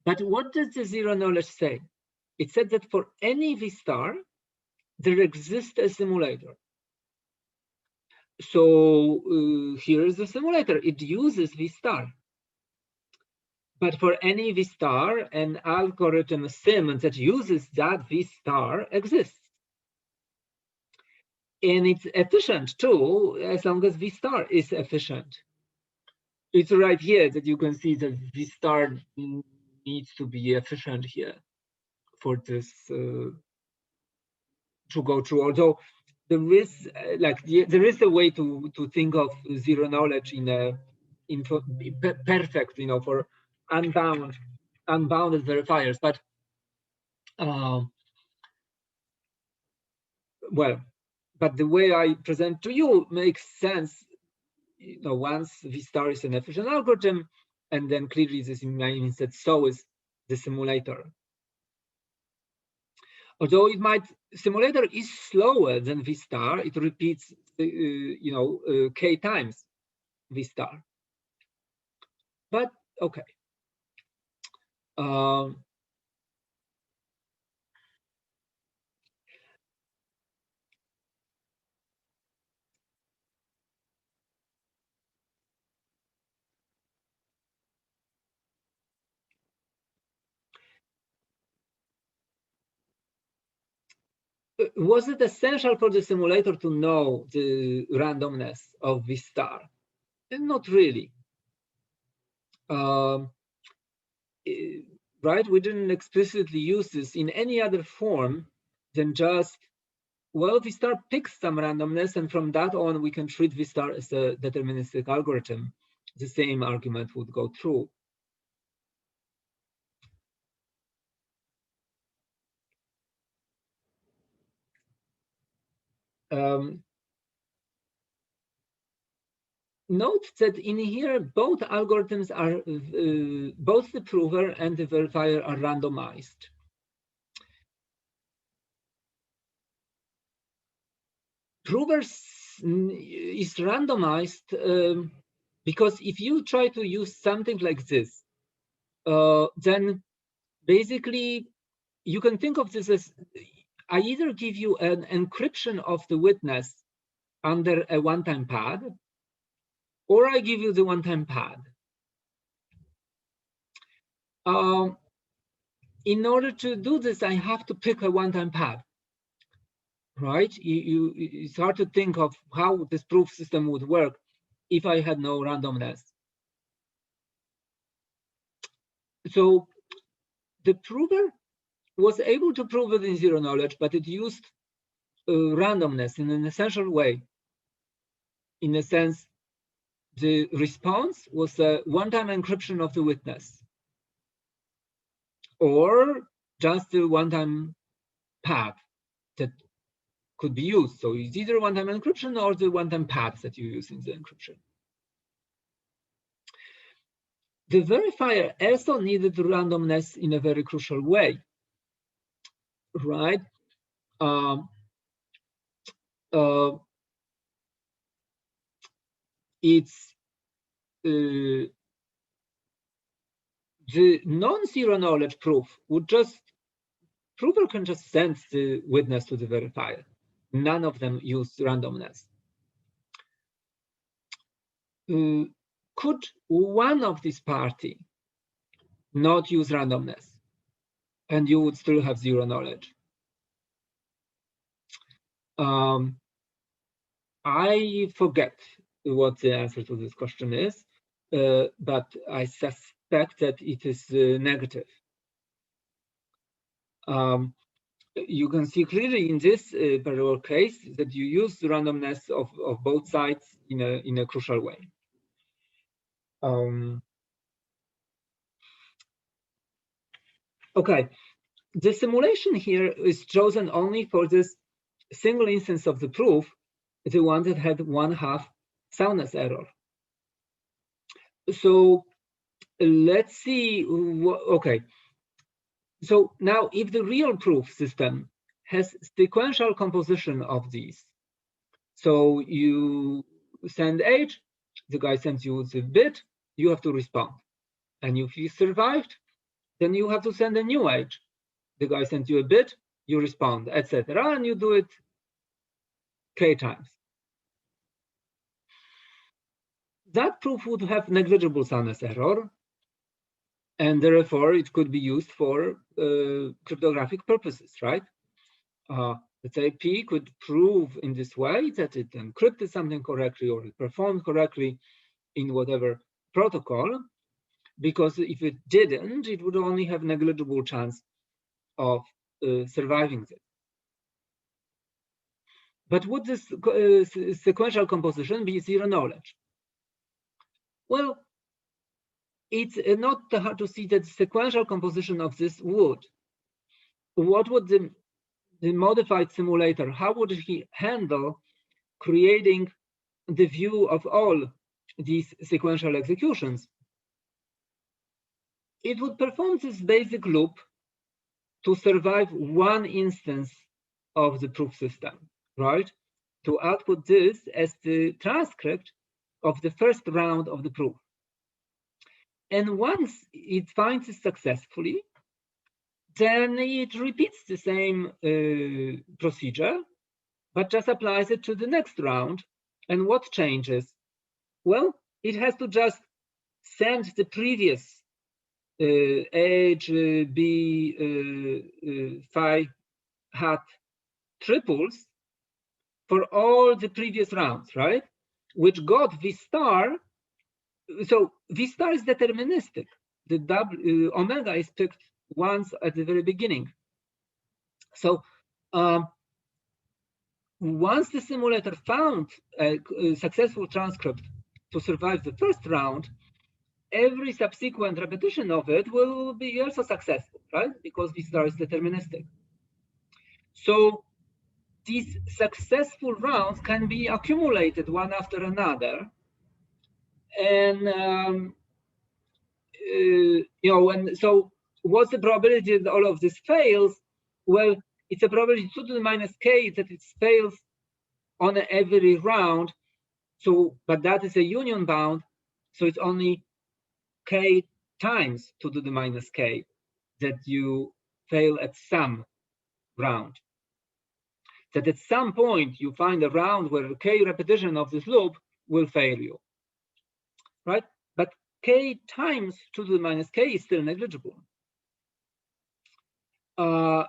But what does the zero knowledge say? It said that for any V star, there exists a simulator. So here is the simulator. It uses V star. But for any V star, an algorithm sim that uses that V star exists. And it's efficient too, as long as V star is efficient. It's right here that you can see that V star needs to be efficient here for this to go through. Although there is there is a way to think of zero knowledge perfect, for unbounded verifiers, but well, but the way I present to you makes sense. Once V star is an efficient algorithm, and then clearly this means that so is the simulator. Although simulator is slower than V star, it repeats, k times V star. But okay. Was it essential for the simulator to know the randomness of V star? Not really. Right? We didn't explicitly use this in any other form than just, well, V star picks some randomness, and from that on, we can treat V star as a deterministic algorithm. The same argument would go through. Note that in here, both algorithms are, both the prover and the verifier are randomized. Prover is randomized because if you try to use something like this, then basically you can think of this as, I either give you an encryption of the witness under a one-time pad, or I give you the one-time pad. In order to do this, I have to pick a one-time pad, right? It's hard to think of how this proof system would work if I had no randomness. So the prover was able to prove it in zero knowledge, but it used randomness in an essential way. In a sense, the response was a one-time encryption of the witness, or just a one-time pad that could be used. So it's either one-time encryption or the one-time pads that you use in the encryption. The verifier also needed randomness in a very crucial way, right? It's the non-zero knowledge proof would just, prover can just send the witness to the verifier. None of them use randomness. Could one of these party not use randomness, and you would still have zero knowledge? I forget what the answer to this question is, but I suspect that it is negative. You can see clearly in this parallel case that you use the randomness of both sides in a crucial way. Okay, the simulation here is chosen only for this single instance of the proof, the one that had 1/2 soundness error. So let's see. Okay, so now if the real proof system has sequential composition of these, so you send age, the guy sends you the bit, you have to respond, and if you survived, then you have to send a new age. The guy sends you a bit, you respond, etc., and you do it k times. That proof would have negligible soundness error, and therefore it could be used for cryptographic purposes, right? Let's say P could prove in this way that it encrypted something correctly or it performed correctly in whatever protocol, because if it didn't, it would only have negligible chance of surviving this. But would this sequential composition be zero knowledge? Well, it's not hard to see that the sequential composition of this would. What would the modified simulator, how would he handle creating the view of all these sequential executions? It would perform this basic loop to survive one instance of the proof system, right? To output this as the transcript of the first round of the proof. And once it finds it successfully, then it repeats the same procedure, but just applies it to the next round. And what changes? Well, it has to just send the previous H, B, phi hat triples for all the previous rounds, right? Which got V star. So V star is deterministic. The omega is picked once at the very beginning. So once the simulator found a successful transcript to survive the first round, every subsequent repetition of it will be also successful, right? Because V star is deterministic. So these successful rounds can be accumulated one after another. And so what's the probability that all of this fails? Well, it's a probability 2 to the minus k that it fails on every round. So, but that is a union bound, so it's only k times 2 to the minus k that you fail at some round. That at some point you find a round where k repetition of this loop will fail you, right? But k times 2 to the minus k is still negligible.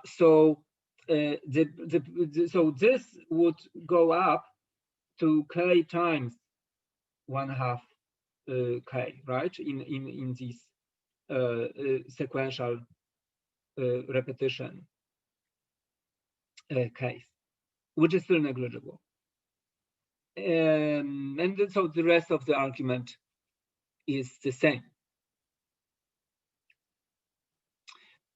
So this would go up to k times 1/2 k, right? In this sequential repetition case, which is still negligible. And so the rest of the argument is the same.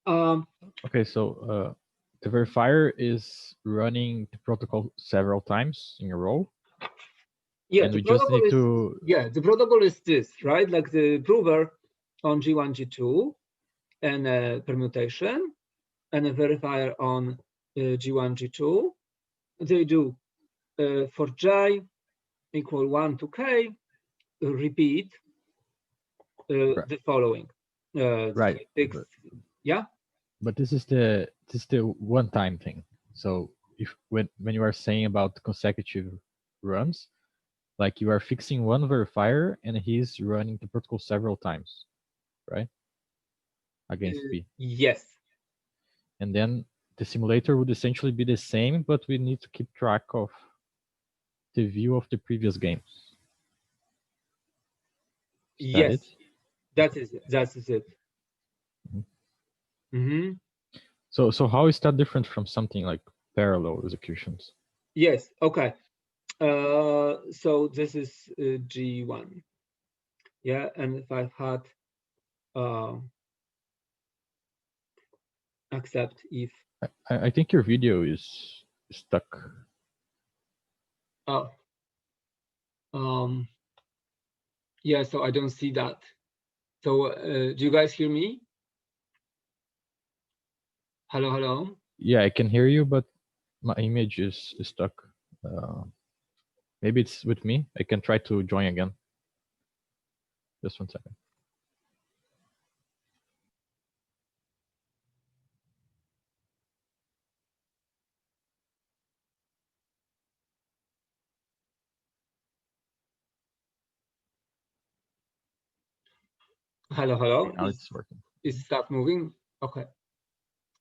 Okay, so the verifier is running the protocol several times in a row. Yeah, and the we just protocol need is, to. yeah, the protocol is this, right? Like the prover on G1, G2, and a permutation, and a verifier on G1, G2. They do for J equal 1 to K, repeat the following. Right. Yeah. But this is the one-time thing. So if when you are saying about consecutive runs, like you are fixing one verifier and he's running the protocol several times, right? Against P. Yes. And then the simulator would essentially be the same, but we need to keep track of the view of the previous games. Yes, that is it. That is it. Mm-hmm. So how is that different from something like parallel executions? Yes. Okay. So this is G1. Yeah, and if I've had accept if. I think your video is stuck. Oh. Yeah, so I don't see that. So do you guys hear me? Hello, hello. Yeah, I can hear you, but my image is stuck. Maybe it's with me. I can try to join again. Just 1 second. Hello, hello. Okay, now it's working. Is stuff moving? Okay.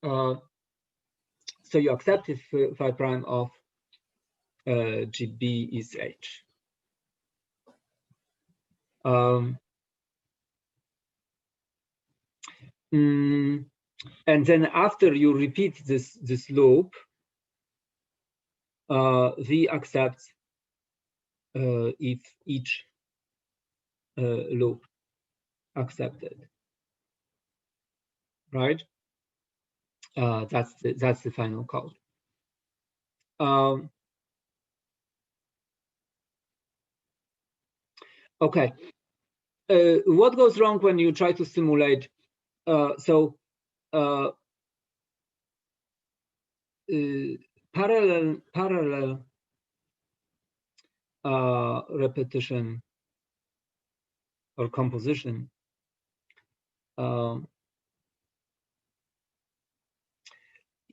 So you accept if phi prime of GB is H. And then after you repeat this loop, V accepts if each loop accepted, right? That's the final code. Okay. What goes wrong when you try to simulate? Parallel repetition or composition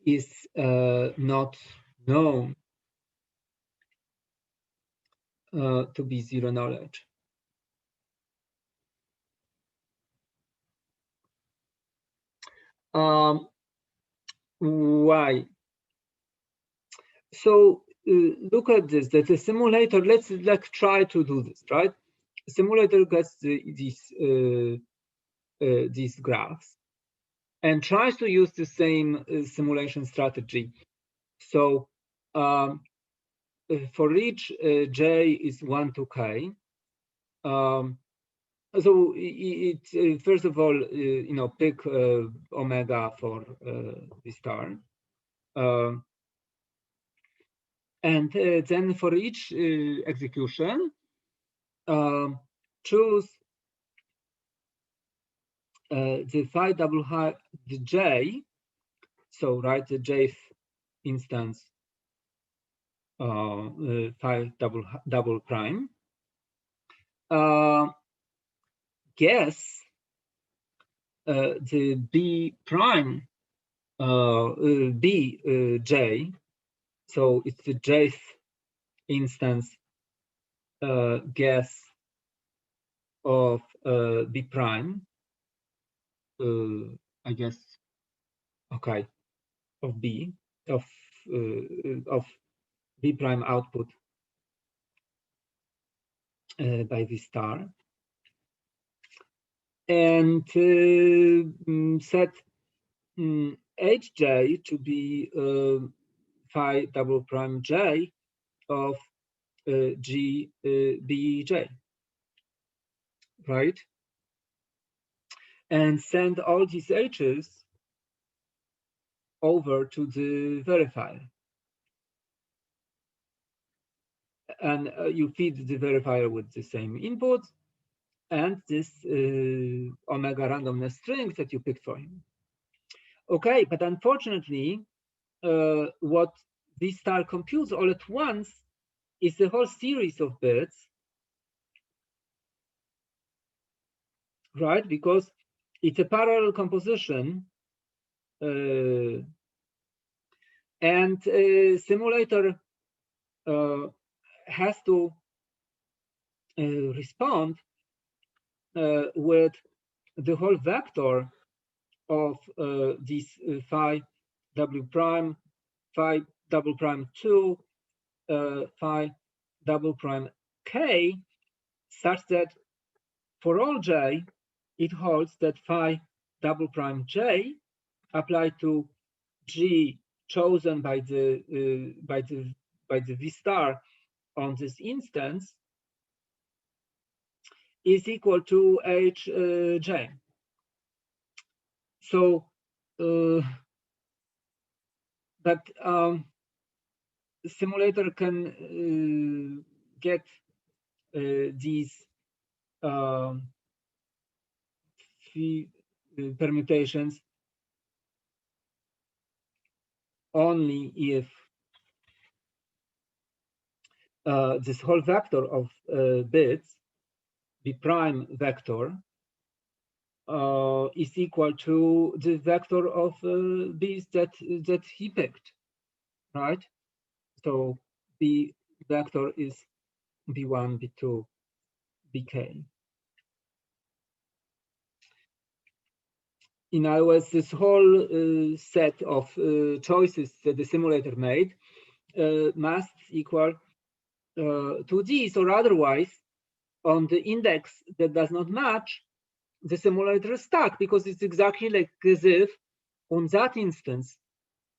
is not known to be zero knowledge. Why? So look at this. That the simulator. Let's try to do this. Right? The simulator gets these graphs and tries to use the same simulation strategy. So for each j is 1 to k. So it first of all, pick omega for the star. And then for each execution, choose the phi double the j. So write the jth instance phi double prime. Guess the b prime j. So it's the jth instance guess of b prime. I guess, okay, of b of b prime output by v star, and set hj to be phi double prime j of g bj, right? And send all these h's over to the verifier. And you feed the verifier with the same input and this omega randomness string that you picked for him. Okay, but unfortunately, what V star computes all at once is a whole series of bits, right? Because it's a parallel composition, and simulator has to respond with the whole vector of this phi w prime, phi double prime 2, phi double prime k, such that for all j, it holds that phi double prime j applied to g chosen by the v star on this instance is equal to h j. So, but the simulator can get these permutations only if this whole vector of bits, the prime vector, is equal to the vector of b's that he picked, right? So b vector is b1, b2, bk. in other words, this whole set of choices that the simulator made must equal to these, or otherwise, on the index that does not match, the simulator is stuck, because it's exactly like as if on that instance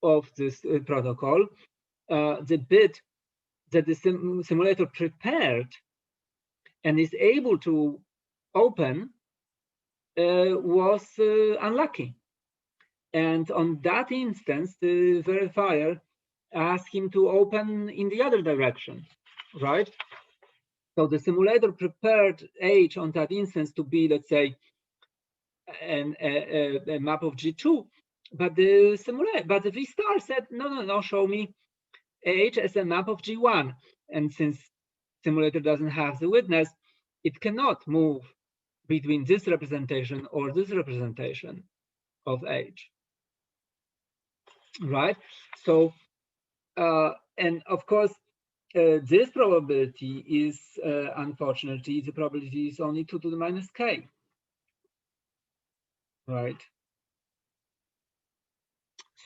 of this protocol, the bit that the simulator prepared and is able to open was unlucky. And on that instance, the verifier asked him to open in the other direction, right? So the simulator prepared H on that instance to be, let's say, a map of G2, but the V star said, no, show me H as a map of G1. And since simulator doesn't have the witness, it cannot move between this representation or this representation of H, right? So, and of course, this probability is, unfortunately, the probability is only 2 to the minus k, right?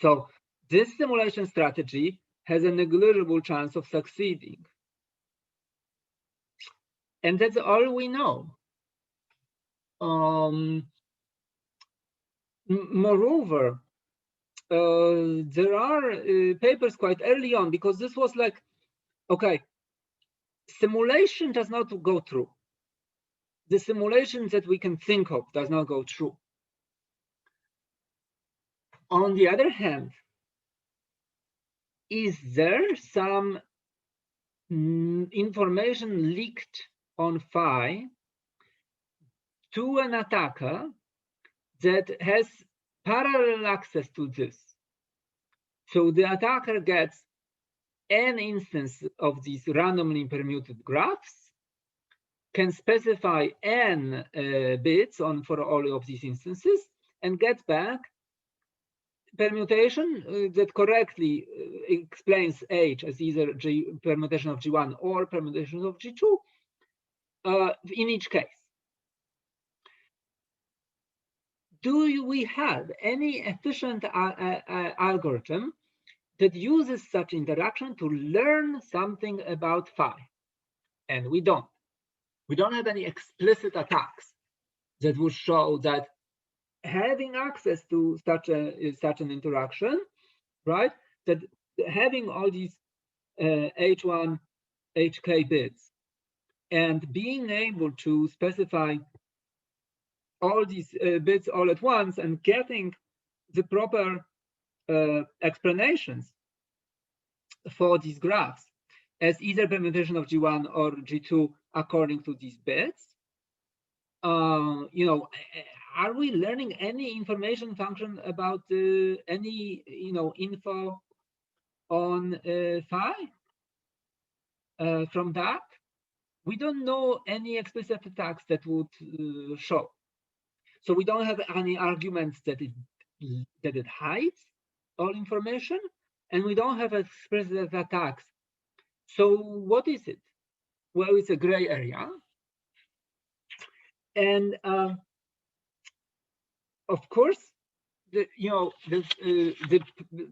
So this simulation strategy has a negligible chance of succeeding. And that's all we know. Moreover, there are papers quite early on, because this was like, okay, simulation does not go through. The simulation that we can think of does not go through. On the other hand, is there some information leaked on Phi to an attacker that has parallel access to this? So the attacker gets an instance of these randomly permuted graphs, can specify n bits for all of these instances, and get back permutation that correctly explains H as either permutation of G1 or permutation of G2 in each case. Do we have any efficient algorithm that uses such interaction to learn something about Phi? And we don't. We don't have any explicit attacks that would show that having access to such an interaction, right? That having all these H1, HK bits and being able to specify all these bits all at once and getting the proper explanations for these graphs as either permutation of G1 or G2 according to these bits. Are we learning any information function about any info on Phi from that? We don't know any explicit attacks that would show. So we don't have any arguments that it hides all information, and we don't have explicit attacks. So what is it? Well, it's a gray area. And of course, the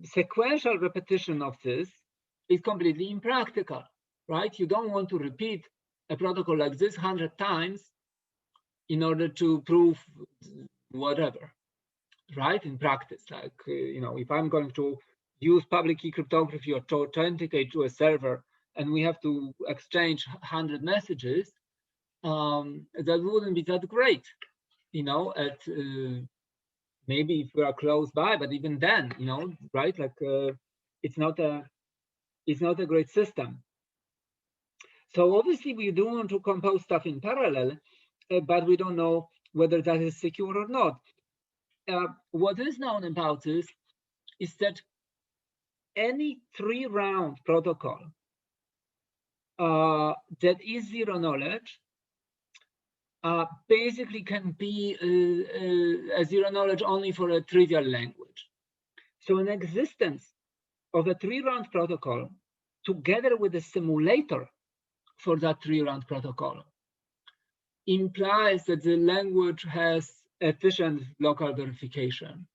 sequential repetition of this is completely impractical, right? You don't want to repeat a protocol like this 100 times in order to prove whatever, right? In practice, like, if I'm going to use public key cryptography or to authenticate to a server, and we have to exchange 100 messages, that wouldn't be that great, at maybe if we are close by, but even then, right? Like, it's not a great system. So obviously we do want to compose stuff in parallel, but we don't know whether that is secure or not. What is known about this is that any 3-round protocol that is zero knowledge basically can be a zero knowledge only for a trivial language. So an existence of a 3-round protocol together with a simulator for that 3-round protocol implies that the language has efficient local verification.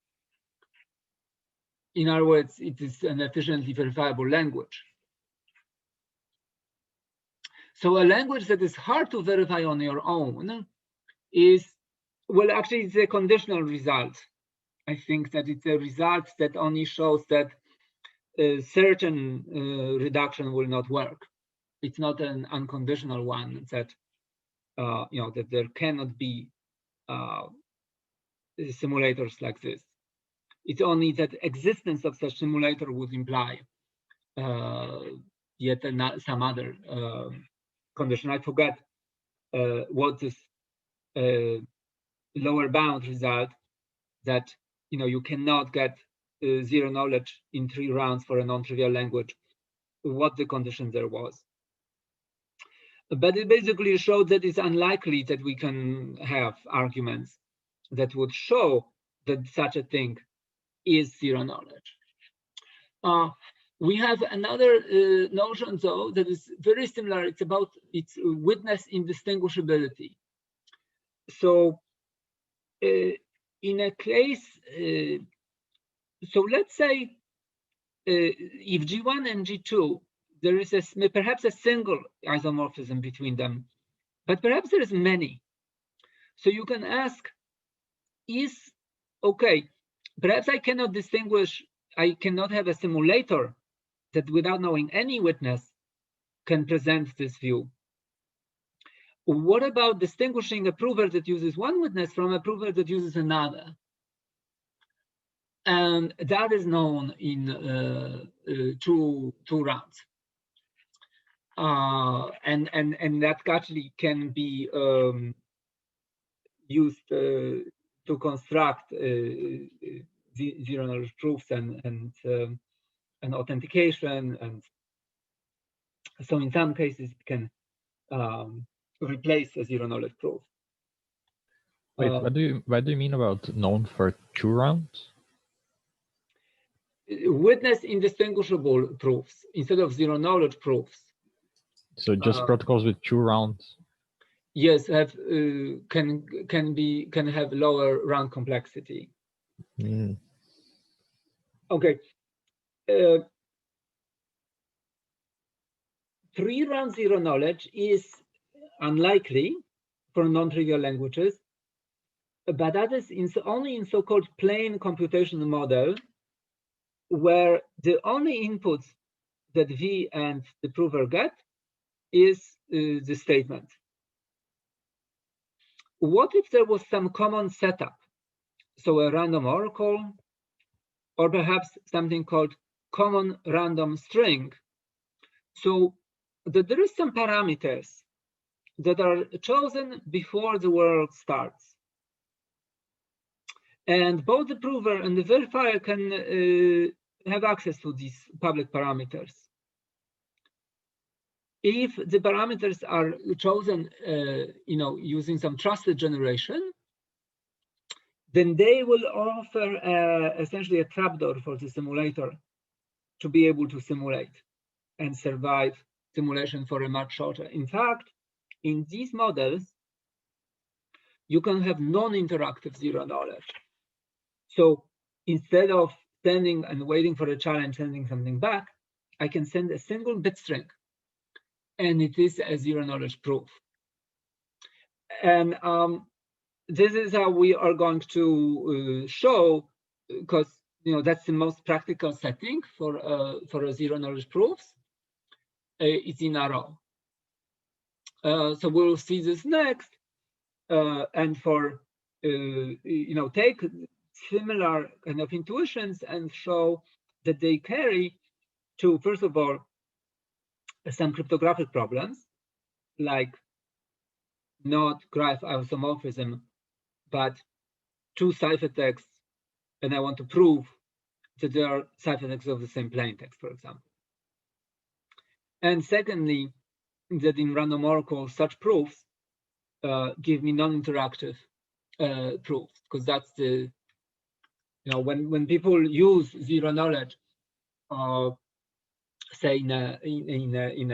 In other words, it is an efficiently verifiable language. So a language that is hard to verify on your own is, well, actually, it's a conditional result. I think that it's a result that only shows that a certain reduction will not work. It's not an unconditional one that that there cannot be simulators like this. It's only that existence of such simulator would imply yet some other condition. I forget what this lower bound result that you cannot get zero knowledge in 3 rounds for a non-trivial language, what the condition there was. But it basically showed that it's unlikely that we can have arguments that would show that such a thing is zero knowledge. We have another notion, though, that is very similar. It's about its witness indistinguishability. So in a case, so let's say if G1 and G2, there is perhaps a single isomorphism between them, but perhaps there is many. So you can ask, perhaps I cannot distinguish, I cannot have a simulator that without knowing any witness can present this view. What about distinguishing a prover that uses one witness from a prover that uses another? And that is known in two rounds. And that actually can be used to construct zero knowledge proofs and authentication, and so in some cases it can replace a zero knowledge proof. Wait, what do you mean about known for 2 rounds? Witness indistinguishable proofs instead of zero knowledge proofs. So just protocols with 2 rounds. Yes, can have lower round complexity. Mm. Okay. 3 round zero knowledge is unlikely for non-trivial languages, but that is only in so-called plain computational model, where the only inputs that V and the prover get is the statement. What if there was some common setup? So a random oracle, or perhaps something called common random string. So that there is some parameters that are chosen before the world starts. And both the prover and the verifier can have access to these public parameters. If the parameters are chosen, using some trusted generation, then they will offer essentially a trapdoor for the simulator to be able to simulate and survive simulation for a much shorter. In fact, in these models, you can have non-interactive zero knowledge. So instead of sending and waiting for a challenge, sending something back, I can send a single bit string, and it is a zero knowledge proof. And this is how we are going to show, because that's the most practical setting for a zero knowledge proofs. It's in a row. So we'll see this next, and for take similar kind of intuitions and show that they carry to, first of all, some cryptographic problems, like not graph isomorphism, but 2 ciphertexts, and I want to prove that there are ciphertexts of the same plaintext, for example. And secondly, that in random oracles, such proofs give me non-interactive proofs, because that's the, when people use zero knowledge, say in a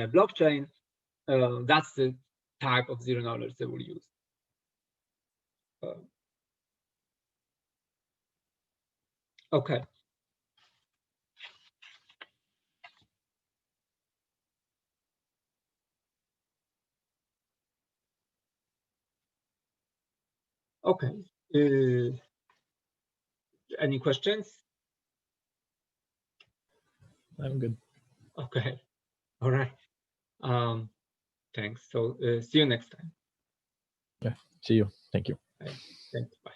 blockchain, that's the type of zero knowledge they will use. Okay. Okay. Any questions? I'm good. Okay. All right. Thanks. So see you next time. Yeah. See you. Thank you. Bye. Thanks. Bye.